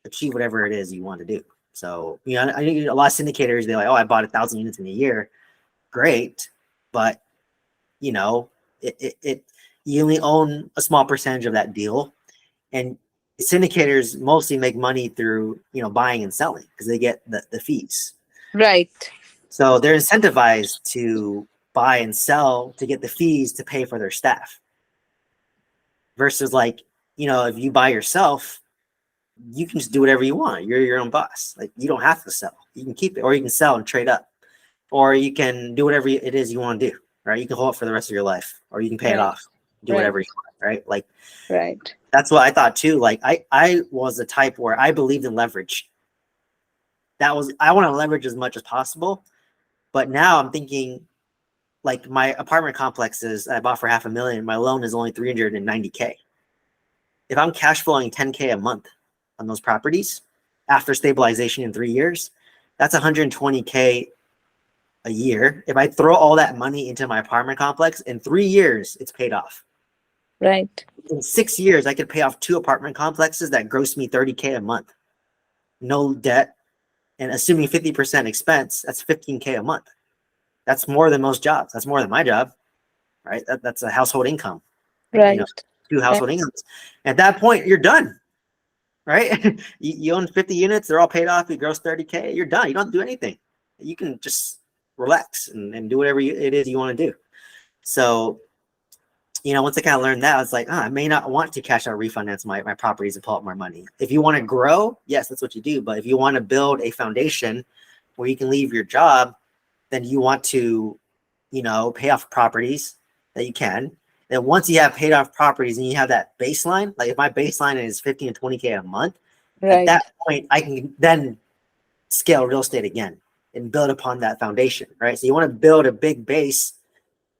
achieve whatever it is you want to do. So, I think a lot of syndicators, they're like, oh, I bought 1,000 units in a year. Great. But, you know, you only own a small percentage of that deal. And syndicators mostly make money through, buying and selling because they get the fees. Right. So they're incentivized to buy and sell to get the fees to pay for their staff. Versus like, if you buy yourself, you can just do whatever you want. You're your own boss. Like you don't have to sell. You can keep it, or you can sell and trade up, or you can do whatever it is you want to do. Right? You can hold it for the rest of your life, or you can pay it Right. off. Do Right. whatever you want. Right? Like Right. that's what I thought too. Like I was the type where I believed in leverage. I want to leverage as much as possible. But now I'm thinking, like my apartment complexes I bought for $500,000. My loan is only $390K. If I'm cash flowing $10K a month on those properties after stabilization in 3 years, that's $120K a year. If I throw all that money into my apartment complex in 3 years, it's paid off. Right. In 6 years, I could pay off 2 apartment complexes that gross me $30K a month. No debt. And assuming 50% expense, that's $15K a month. That's more than most jobs. That's more than my job, right? That's a household income, Right. 2 Right. household incomes. At that point, you're done, right? you own 50 units, they're all paid off, you gross 30K, you're done. You don't have to do anything. You can just relax and do whatever it is you want to do. So, once I kind of learned that, I was like, I may not want to cash out refinance my properties and pull out more money. If you want to grow, yes, that's what you do. But if you want to build a foundation where you can leave your job, then you want to, pay off properties that you can. And once you have paid off properties and you have that baseline, like if my baseline is 15 to 20K a month, at Right. that point, I can then scale real estate again and build upon that foundation, right? So you want to build a big base.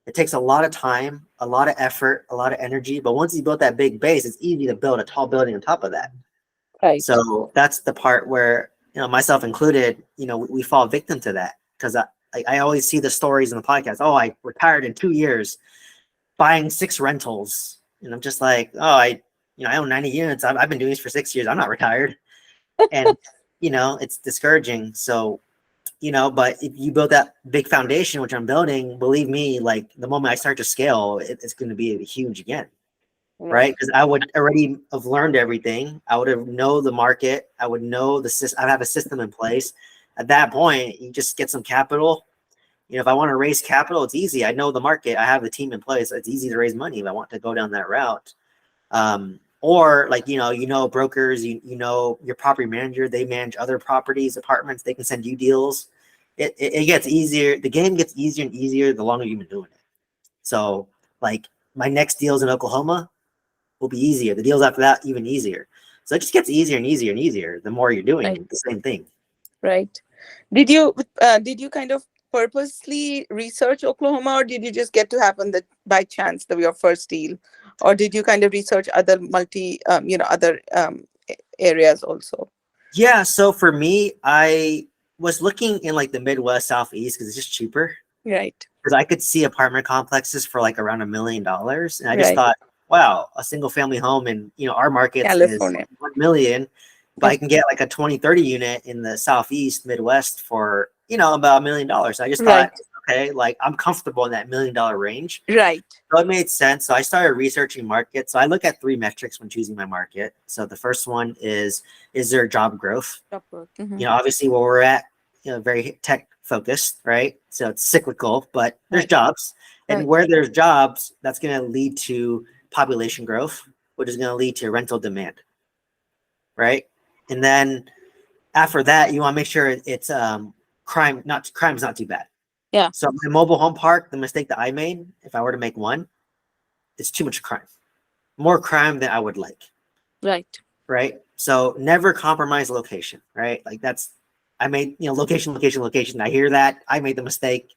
It takes a lot of time, a lot of effort, a lot of energy. But once you build that big base, it's easy to build a tall building on top of that. Right. So that's the part where, myself included, we fall victim to that because I always see the stories in the podcast. Oh, I retired in 2 years buying 6 rentals. And I'm just like, oh, I own 90 units. I've been doing this for 6 years. I'm not retired. And, it's discouraging. So, but if you build that big foundation, which I'm building, believe me, like the moment I start to scale, it's going to be huge again. Right. Right. Because I would already have learned everything. I would have know the market. I would know the system. I'd have a system in place. At that point, you just get some capital. If I want to raise capital, it's easy. I know the market. I have the team in place. It's easy to raise money if I want to go down that route. Or like, brokers, your property manager, they manage other properties, apartments, they can send you deals. It gets easier. The game gets easier and easier the longer you've been doing it. So like my next deals in Oklahoma will be easier. The deals after that, even easier. So it just gets easier and easier and easier the more you're Right. doing the same thing. Right. Did you kind of purposely research Oklahoma, or did you just get to happen that by chance your first deal, or did you kind of research other other areas also? Yeah. So for me, I was looking in like the Midwest, Southeast, because it's just cheaper. Right. Because I could see apartment complexes for like around $1 million. And I just Right. thought, wow, a single family home in, our markets is California. 1 million, but I Yep. can get like a 20, 30 unit in the Southeast, Midwest for, about $1 million. So I just thought, Right. okay, like I'm comfortable in that $1 million range. Right. So it made sense. So I started researching markets. So I look at 3 metrics when choosing my market. So the first one is there job growth? Upward. Mm-hmm. Obviously where we're at, very tech focused, right? So it's cyclical, but there's Right. jobs. And Right. where there's jobs, that's going to lead to population growth, which is going to lead to rental demand, right? And then after that, you want to make sure it's crime's not too bad. Yeah. So my mobile home park, the mistake that I made, if I were to make one, it's too much crime. More crime than I would like. Right. Right. So never compromise location, right? Like I made, location, location, location. I hear that. I made the mistake.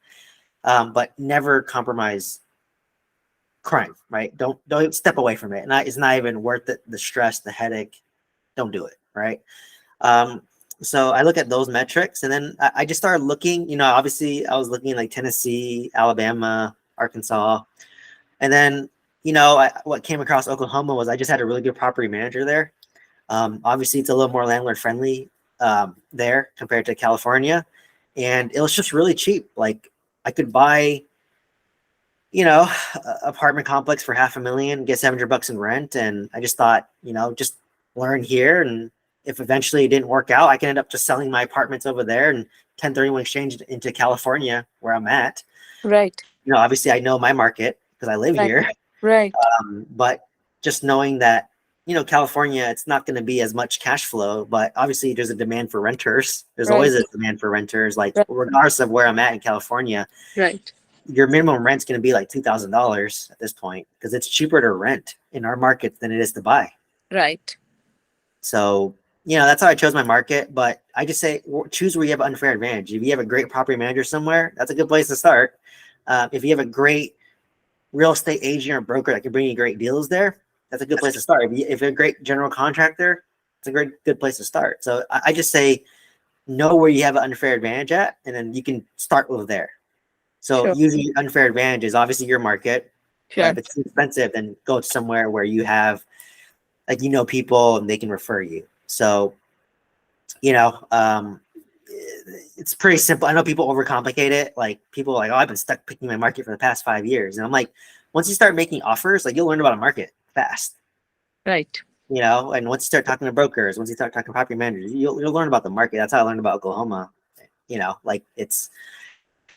But never compromise crime, right? Don't step away from it. And it's not even worth it. The stress, the headache, don't do it. Right. So I look at those metrics and then I just started looking, obviously I was looking like Tennessee, Alabama, Arkansas. And then, what came across Oklahoma was I just had a really good property manager there. Obviously, it's a little more landlord friendly there compared to California. And it was just really cheap. Like I could buy, apartment complex for $500,000, get $700 in rent. And I just thought, just learn here. And if eventually it didn't work out, I can end up just selling my apartments over there and 1031 exchange it into California where I'm at. Right. Obviously I know my market because I live Right. here. Right. But just knowing that, California, it's not going to be as much cash flow, but obviously there's a demand for renters. There's always Right. a demand for renters, like Right. regardless of where I'm at in California, Right. your minimum rent's going to be like $2,000 at this point because it's cheaper to rent in our market than it is to buy. Right. So, that's how I chose my market. But I just say choose where you have an unfair advantage. If you have a great property manager somewhere, that's a good place to start. If you have a great real estate agent or broker that can bring you great deals there, that's a good place to start. If you're a great general contractor, it's a good place to start. So I just say know where you have an unfair advantage at, and then you can start with there. So Sure. usually unfair advantage is obviously your market, but Sure. if it's too expensive, then go somewhere where you have people and they can refer you. So, it's pretty simple. I know people overcomplicate it. Like people are like, oh, I've been stuck picking my market for the past 5 years. And I'm like, once you start making offers, like you'll learn about a market fast. Right. And once you start talking to brokers, once you start talking to property managers, you'll learn about the market. That's how I learned about Oklahoma. Like it's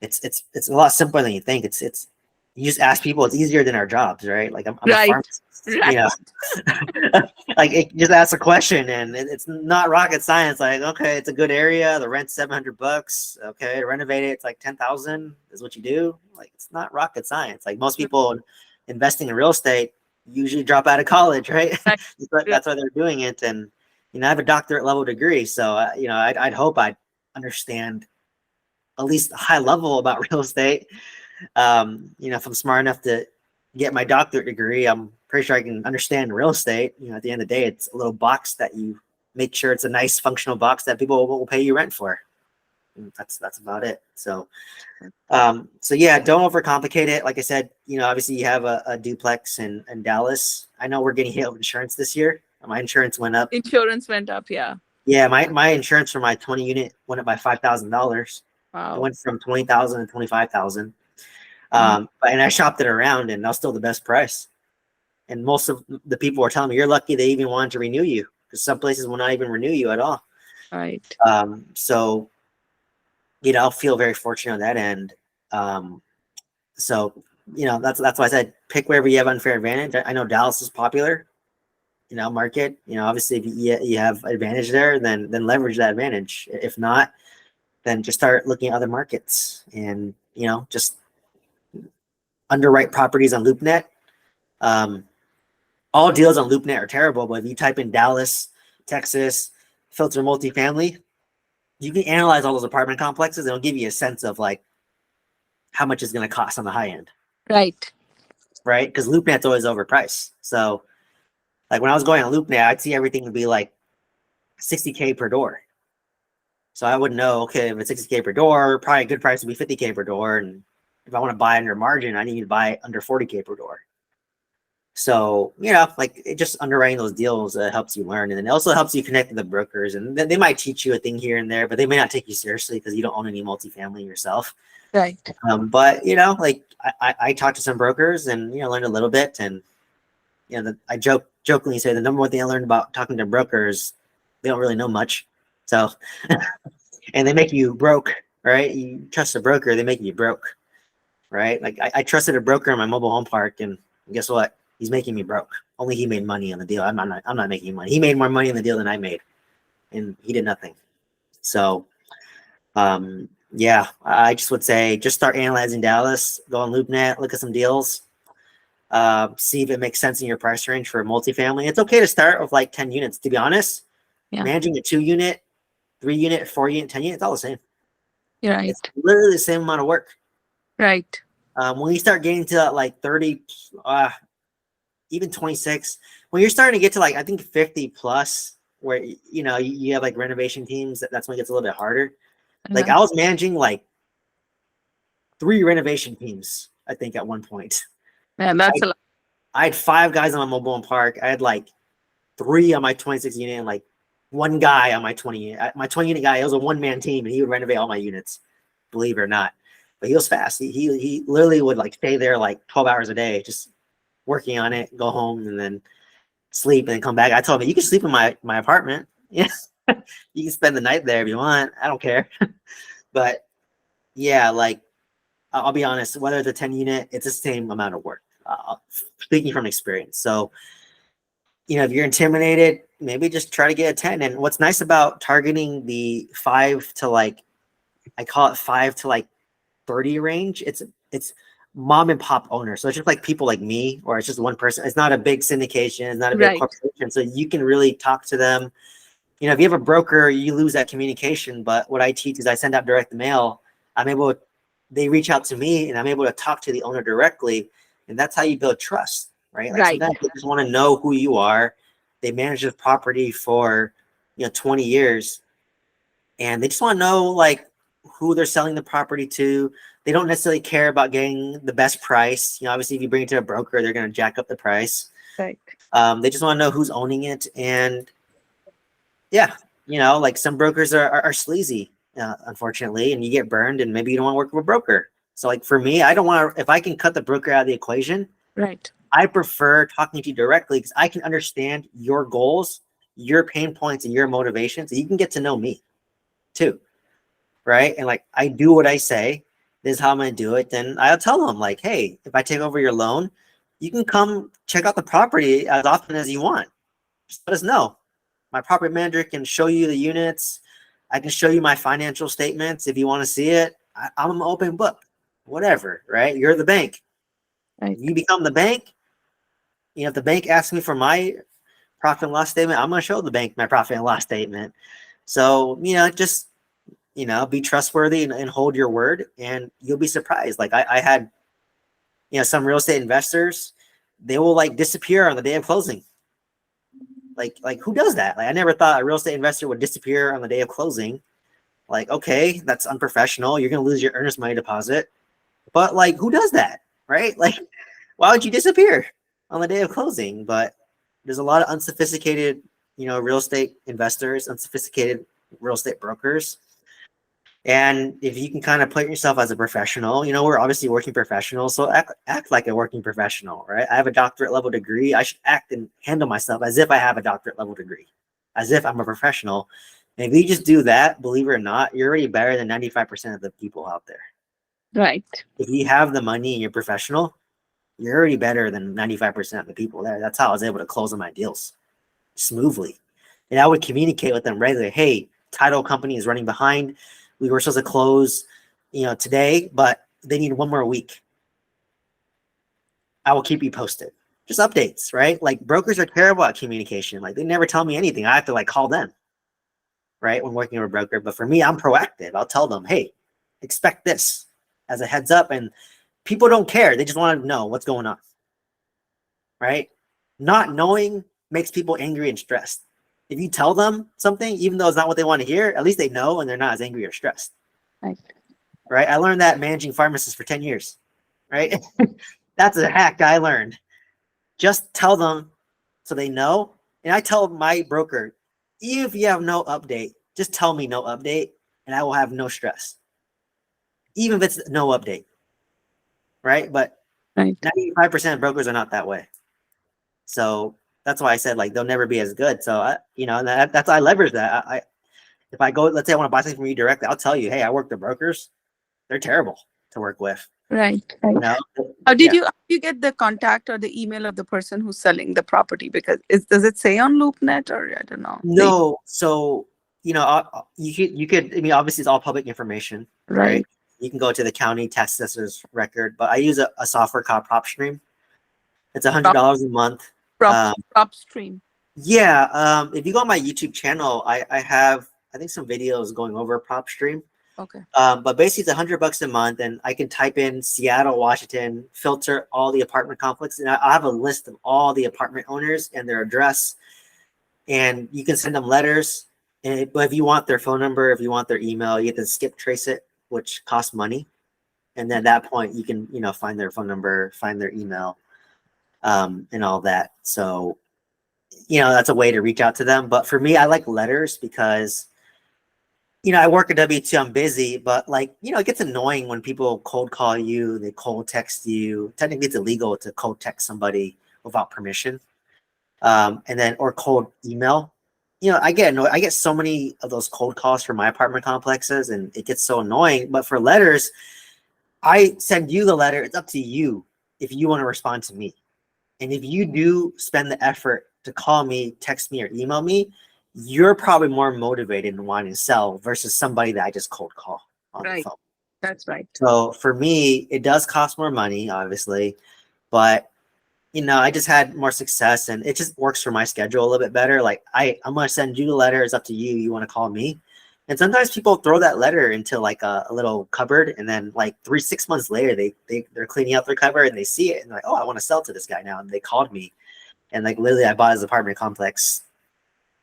a lot simpler than you think. It's you just ask people. It's easier than our jobs, right? Like I'm a Right. pharmacist, Right. like just ask a question and it's not rocket science. Like, okay, it's a good area. The rent's $700. Okay, renovate it. It's like 10,000 is what you do. Like, it's not rocket science. Like most people investing in real estate usually drop out of college, right? Right. That's why they're doing it. And, I have a doctorate level degree. So, I'd hope I'd understand at least a high level about real estate. If I'm smart enough to get my doctorate degree, I'm pretty sure I can understand real estate. At the end of the day, it's a little box that you make sure it's a nice functional box that people will pay you rent for. And that's about it. So, yeah, don't overcomplicate it. Like I said, obviously you have a duplex in Dallas. I know we're getting hit with insurance this year. My insurance went up. Insurance went up. Yeah. Yeah, my insurance for my 20 unit went up by $5,000. Wow. It went from 20,000 to 25,000. Mhm. And I shopped it around, and that was still the best price. And most of the people were telling me, "You're lucky they even wanted to renew you, because some places will not even renew you at all." Right. So I feel very fortunate on that end. So that's why I said pick wherever you have unfair advantage. I know Dallas is popular, market. Obviously if you have advantage there, then leverage that advantage. If not, then just start looking at other markets and just underwrite properties on LoopNet. All deals on LoopNet are terrible, but if you type in Dallas, Texas, filter multifamily, you can analyze all those apartment complexes. It'll give you a sense of like how much it's going to cost on the high end, Right. right? Because LoopNet's always overpriced. So, like when I was going on LoopNet, I'd see everything would be like $60K per door. So I would know, okay, if it's $60K per door, probably a good price would be $50K per door. And if I want to buy under margin, I need to buy under $40K per door. So, like it just underwriting those deals helps you learn. And then it also helps you connect with the brokers. And they might teach you a thing here and there, but they may not take you seriously because you don't own any multifamily yourself. Right. But, like I talked to some brokers and, learned a little bit. And, I jokingly say the number one thing I learned about talking to brokers, they don't really know much. So, and they make you broke, right? You trust a broker, they make you broke, right? Like I trusted a broker in my mobile home park, and guess what? He's making me broke. Only he made money on the deal. I'm not making money. He made more money on the deal than I made, and he did nothing. So, yeah, I just would say just start analyzing Dallas. Go on LoopNet, look at some deals, see if it makes sense in your price range for a multifamily. It's okay to start with like 10 units. To be honest, Yeah. managing a 2-unit, 3-unit, 4-unit, 10-unit, it's all the same. You're right. It's literally the same amount of work. Right. When you start getting to like 30, even 26, when you're starting to get to like, I think 50 plus, where, you have like renovation teams, that's when it gets a little bit harder. Like I was managing like 3 renovation teams I think, at one point. Yeah, that's a lot. I had 5 guys on my mobile home park. I had like 3 on my 26 unit and like 1 guy on my 20 unit. My 20 unit guy, it was a 1-man team, and he would renovate all my units, believe it or not. But he was fast. He literally would like stay there like 12 hours a day, just working on it, go home, and then sleep and then come back. I told him, you can sleep in my apartment. Yeah. You can spend the night there if you want. I don't care. But yeah, like I'll be honest, whether it's a 10 unit, it's the same amount of work. Speaking from experience. So, if you're intimidated, maybe just try to get a 10. And what's nice about targeting the 5 to like, I call it 5 to like 30 range, it's mom and pop owners. So it's just like people like me, or it's just one person. It's not a big syndication, it's not a big Right. corporation. So you can really talk to them. If you have a broker, you lose that communication. But what I teach is I send out direct mail. They reach out to me, and I'm able to talk to the owner directly. And that's how you build trust, right? Like Right. sometimes they just want to know who you are. They manage the property for 20 years, and they just want to know like who they're selling the property to. They don't necessarily care about getting the best price. Obviously, if you bring it to a broker, they're going to jack up the price. Right. They just want to know who's owning it. And yeah, like some brokers are sleazy, unfortunately, and you get burned, and maybe you don't want to work with a broker. So like for me, I don't want to, if I can cut the broker out of the equation, Right. I prefer talking to you directly because I can understand your goals, your pain points, and your motivations. And you can get to know me too. Right. And like I do what I say, this is how I'm going to do it. Then I'll tell them like, hey, if I take over your loan, you can come check out the property as often as you want. Just let us know. My property manager can show you the units. I can show you my financial statements if you want to see it. I'm an open book, whatever, right? You're the bank. Right. You become the bank. If the bank asks me for my profit and loss statement, I'm going to show the bank my profit and loss statement. So, just, be trustworthy and hold your word, and you'll be surprised. Like I had, some real estate investors, they will like disappear on the day of closing. Like who does that? Like I never thought a real estate investor would disappear on the day of closing. Like, okay, that's unprofessional. You're going to lose your earnest money deposit. But like, who does that? Right? Like, why would you disappear on the day of closing? But there's a lot of unsophisticated, real estate investors, unsophisticated real estate brokers. And if you can kind of put yourself as a professional, we're obviously working professionals. So act like a working professional, right? I have a doctorate level degree. I should act and handle myself as if I have a doctorate level degree, as if I'm a professional. And if you just do that, believe it or not, you're already better than 95% of the people out there. Right. If you have the money and you're professional, you're already better than 95% of the people there. That's how I was able to close on my deals smoothly. And I would communicate with them regularly. Hey, title company is running behind. We were supposed to close, today, but they need 1 more week. I will keep you posted. Just updates, right? Like brokers are terrible at communication. Like they never tell me anything. I have to like call them, right? When working with a broker. But for me, I'm proactive. I'll tell them, hey, expect this as a heads up. And people don't care. They just want to know what's going on, right? Not knowing makes people angry and stressed. If you tell them something, even though it's not what they want to hear, at least they know and they're not as angry or stressed. Right. Right? I learned that managing pharmacists for 10 years, right? That's a hack I learned. Just tell them so they know. And I tell my broker, even if you have no update, just tell me no update and I will have no stress. Even if it's no update, right? But Right. 95% of brokers are not that way. So that's why I said like they'll never be as good. So that's I leverage that. If I go, let's say I want to buy something from you directly, I'll tell you, hey, I work the brokers. They're terrible to work with. Right. How did you get the contact or the email of the person who's selling the property? Because does it say on LoopNet or I don't know? No. So, you could, I mean, obviously it's all public information, right? You can go to the county tax assessor's record, but I use a software called PropStream. It's $100 a month. PropStream. Yeah. If you go on my YouTube channel, I have, I think some videos going over PropStream. Okay. But basically it's $100 a month, and I can type in Seattle, Washington, filter all the apartment complexes, and I have a list of all the apartment owners and their address, and you can send them letters. But if you want their phone number, if you want their email, you have to skip trace it, which costs money. And then at that point, you can, find their phone number, find their email, and all that. So, that's a way to reach out to them. But for me, I like letters because, I work a W-2, I'm busy, but like, it gets annoying when people cold call you, they cold text you. Technically, it's illegal to cold text somebody without permission. And then, or cold email. I get so many of those cold calls from my apartment complexes, and it gets so annoying. But for letters, I send you the letter. It's up to you if you want to respond to me. And if you do spend the effort to call me, text me, or email me, you're probably more motivated and wanting to sell versus somebody that I just cold call on the Right. phone. That's right. So for me, it does cost more money, obviously, but I just had more success, and it just works for my schedule a little bit better. Like I'm gonna send you the letter. It's up to you. You want to call me. And sometimes people throw that letter into like a little cupboard, and then like 6 months later, they're cleaning out their cupboard and they see it and they're like, oh, I want to sell to this guy now. And they called me, and like literally, I bought his apartment complex,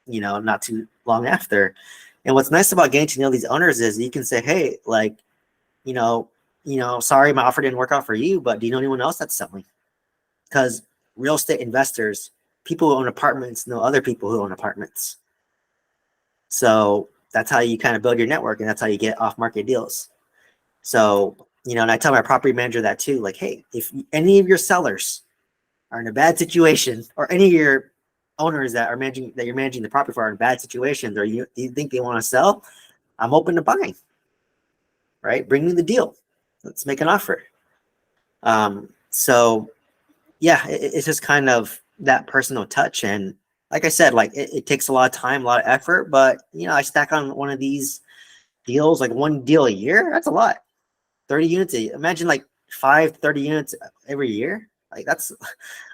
not too long after. And what's nice about getting to know these owners is you can say, hey, like, sorry, my offer didn't work out for you, but do you know anyone else that's selling? Because real estate investors, people who own apartments, know other people who own apartments. So that's how you kind of build your network, and that's how you get off market deals. So, and I tell my property manager that too, like, hey, if any of your sellers are in a bad situation, or any of your owners that you're managing the property for are in bad situations, or you think they want to sell, I'm open to buying. Right? Bring me the deal. Let's make an offer. So yeah, it's just kind of that personal touch. And like I said, like it takes a lot of time, a lot of effort, but I stack on one of these deals, like one deal a year. That's a lot. 30 units. Imagine like 30 units every year. Like that's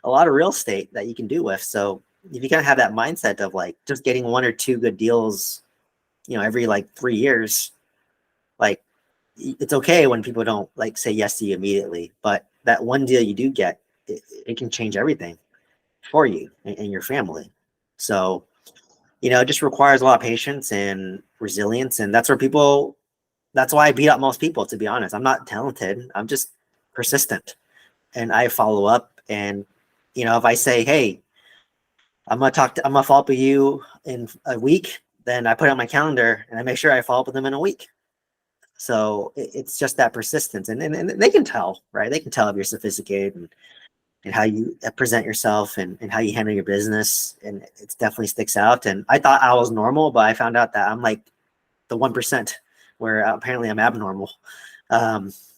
a lot of real estate that you can do with. So if you kind of have that mindset of like just getting one or two good deals, every like 3 years, like it's okay when people don't like say yes to you immediately, but that one deal you do get, it can change everything for you and your family. So, it just requires a lot of patience and resilience. And that's why I beat up most people, to be honest. I'm not talented. I'm just persistent, and I follow up. And, if I say, hey, I'm going to follow up with you in a week, then I put it on my calendar and I make sure I follow up with them in a week. So it's just that persistence, and they can tell, right? They can tell if you're sophisticated and how you present yourself and how you handle your business. And it definitely sticks out. And I thought I was normal, but I found out that I'm like the 1%, where apparently I'm abnormal,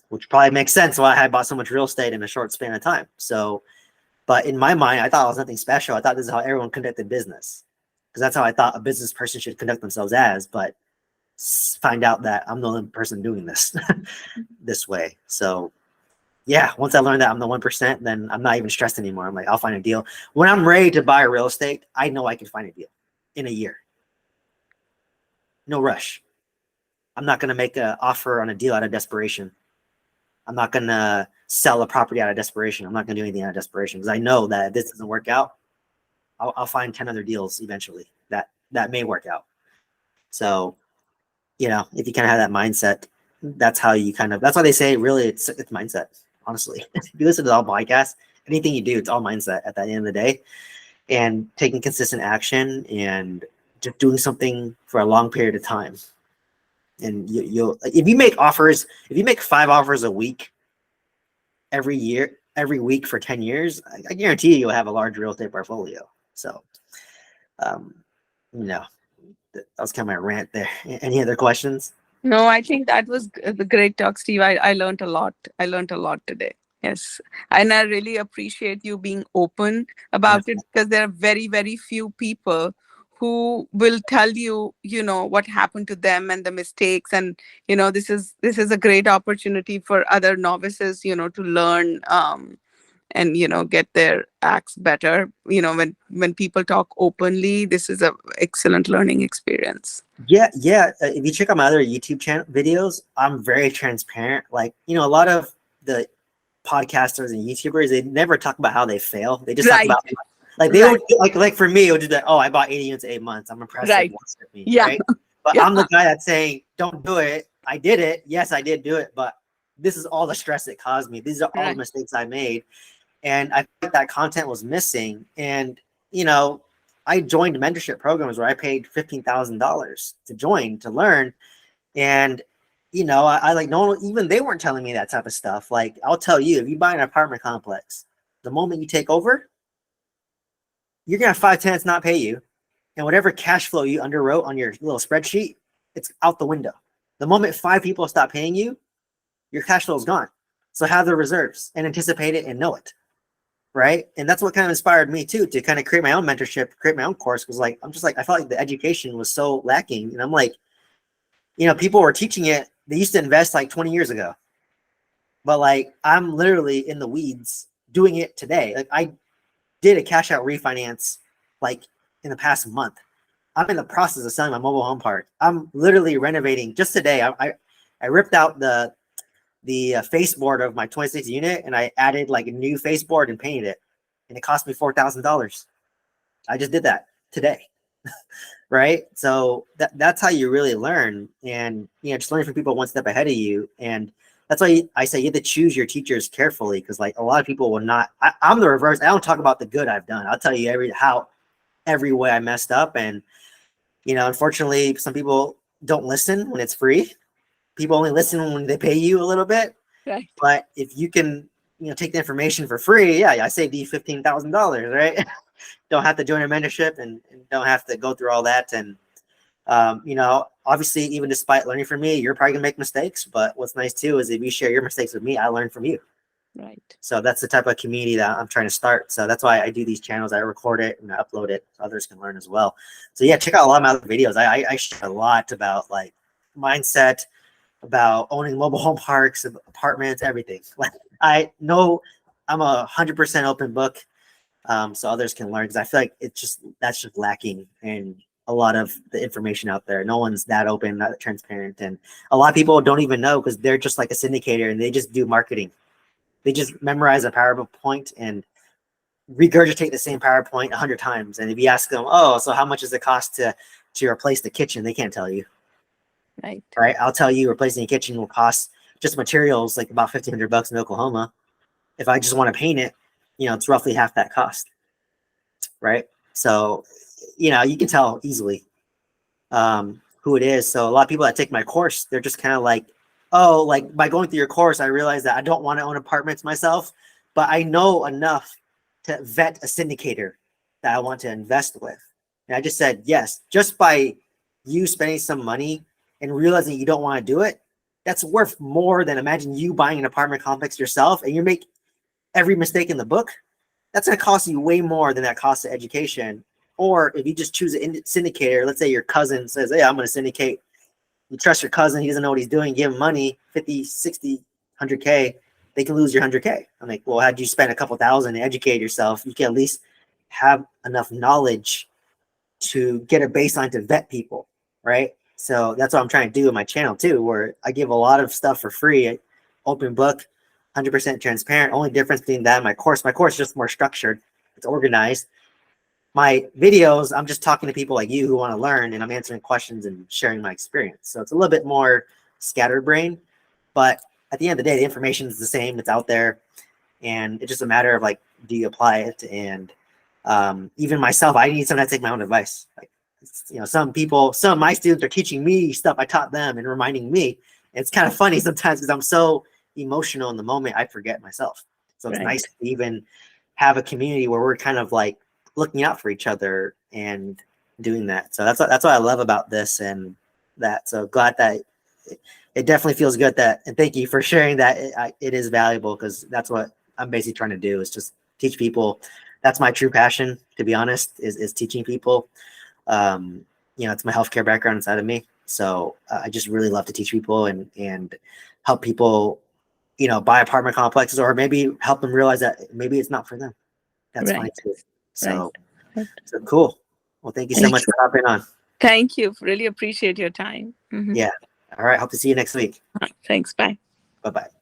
which probably makes sense why I bought so much real estate in a short span of time. So, but in my mind, I thought I was nothing special. I thought this is how everyone conducted business, because that's how I thought a business person should conduct themselves as. But find out that I'm the only person doing this this way. So yeah, once I learned that I'm the 1%, then I'm not even stressed anymore. I'm like, I'll find a deal. When I'm ready to buy real estate, I know I can find a deal in a year. No rush. I'm not going to make an offer on a deal out of desperation. I'm not going to sell a property out of desperation. I'm not going to do anything out of desperation, because I know that if this doesn't work out, I'll find 10 other deals eventually that may work out. So, if you kind of have that mindset, that's why they say really it's mindset. Honestly, if you listen to all podcasts, anything you do, it's all mindset at the end of the day, and taking consistent action and just doing something for a long period of time. And you'll if you make 5 offers a week every week for 10 years, I guarantee you'll have a large real estate portfolio. So, that was kind of my rant there. Any other questions? No, I think that was the great talk, Steve. I learned a lot. I learned a lot today. Yes. And I really appreciate you being open about it, because there are very, very few people who will tell you, what happened to them and the mistakes. And, this is a great opportunity for other novices, to learn, and, get their acts better. When people talk openly, this is a excellent learning experience. Yeah. If you check out my other YouTube channel videos, I'm very transparent. Like, a lot of the podcasters and YouTubers, they never talk about how they fail. They just talk about they would like for me, it would do that. Oh, I bought 80 units in 8 months. I'm impressed. Right. With me, Yeah. Right. But I'm the guy that's saying, don't do it. I did it. Yes, I did do it, but this is all the stress it caused me. These are all the Right. mistakes I made. And I felt that content was missing. And, you know, I joined mentorship programs where I paid $15,000 to join to learn. And, you know, I like, no one, even they weren't telling me that type of stuff. Like, I'll tell you, if you buy an apartment complex, the moment you take over, you're going to have 5 tenants not pay you. And whatever cash flow you underwrote on your little spreadsheet, it's out the window. The moment 5 people stop paying you, your cash flow is gone. So have the reserves and anticipate it and know it. Right. And that's what kind of inspired me too, to kind of create my own mentorship, create my own course. Cause like, I'm just like, I felt like the education was so lacking. And I'm like, you know, people were teaching it. They used to invest like 20 years ago, but like, I'm literally in the weeds doing it today. Like I did a cash out refinance, like in the past month. I'm in the process of selling my mobile home park. I'm literally renovating just today. I ripped out the face board of my 26 unit and I added like a new face board and painted it. And it cost me $4,000. I just did that today. Right. So that's how you really learn. And, you know, just learning from people one step ahead of you. And that's why I say you have to choose your teachers carefully. Cause like a lot of people will not, I'm the reverse. I don't talk about the good I've done. I'll tell you every way I messed up. And, you know, unfortunately, some people don't listen when it's free. People only listen when they pay you a little bit. Right. But if you can, you know, take the information for free, yeah, I saved you $15,000, right? Don't have to join a mentorship and don't have to go through all that. And, you know, obviously, even despite learning from me, you're probably gonna make mistakes. But what's nice too is if you share your mistakes with me, I learn from you. Right. So that's the type of community that I'm trying to start. So that's why I do these channels. I record it and I upload it so others can learn as well. So yeah, check out a lot of my other videos. I share a lot about like mindset, about owning mobile home parks, apartments, everything. Like I know I'm 100% open book, so others can learn because I feel like that's just lacking in a lot of the information out there. No one's that open, not transparent, and a lot of people don't even know because they're just like a syndicator and they just do marketing. They just memorize a PowerPoint and regurgitate the same PowerPoint 100 times. And if you ask them, oh, so how much does it cost to replace the kitchen? They can't tell you. Right. Right. I'll tell you replacing a kitchen will cost just materials like about $1,500 in Oklahoma. If I just want to paint it, you know, it's roughly half that cost. Right. So, you know, you can tell easily who it is. So a lot of people that take my course, they're just kind of like, oh, like by going through your course, I realized that I don't want to own apartments myself, but I know enough to vet a syndicator that I want to invest with. And I just said, yes, just by you spending some money and realizing you don't want to do it, that's worth more than imagine you buying an apartment complex yourself and you make every mistake in the book. That's going to cost you way more than that cost of education. Or if you just choose a syndicator, let's say your cousin says, hey, I'm going to syndicate. You trust your cousin, he doesn't know what he's doing, give him money, 50, 60, 100K, they can lose your 100K. I'm like, well, how'd you spend a couple thousand to educate yourself? You can at least have enough knowledge to get a baseline to vet people, right? So that's what I'm trying to do with my channel too, where I give a lot of stuff for free, open book, 100% transparent. Only difference between that and my course is just more structured. It's organized. My videos, I'm just talking to people like you who want to learn and I'm answering questions and sharing my experience. So it's a little bit more scatterbrained, but at the end of the day, the information is the same. It's out there and it's just a matter of like, do you apply it? And even myself, I need someone to take my own advice. Like, you know, some of my students are teaching me stuff I taught them and reminding me. It's kind of funny sometimes because I'm so emotional in the moment, I forget myself. So it's nice to even have a community where we're kind of like looking out for each other and doing that. So that's what I love about this and that. So glad that it definitely feels good that, and thank you for sharing that. It is valuable because that's what I'm basically trying to do is just teach people. That's my true passion, to be honest, is teaching people. You know, it's my healthcare background inside of me. So I just really love to teach people and help people, you know, buy apartment complexes or maybe help them realize that maybe it's not for them. That's fine too. So, so cool. Well, thank you so much for hopping on. Thank you. Really appreciate your time. Yeah. All right. Hope to see you next week. Thanks. Bye. Bye-bye.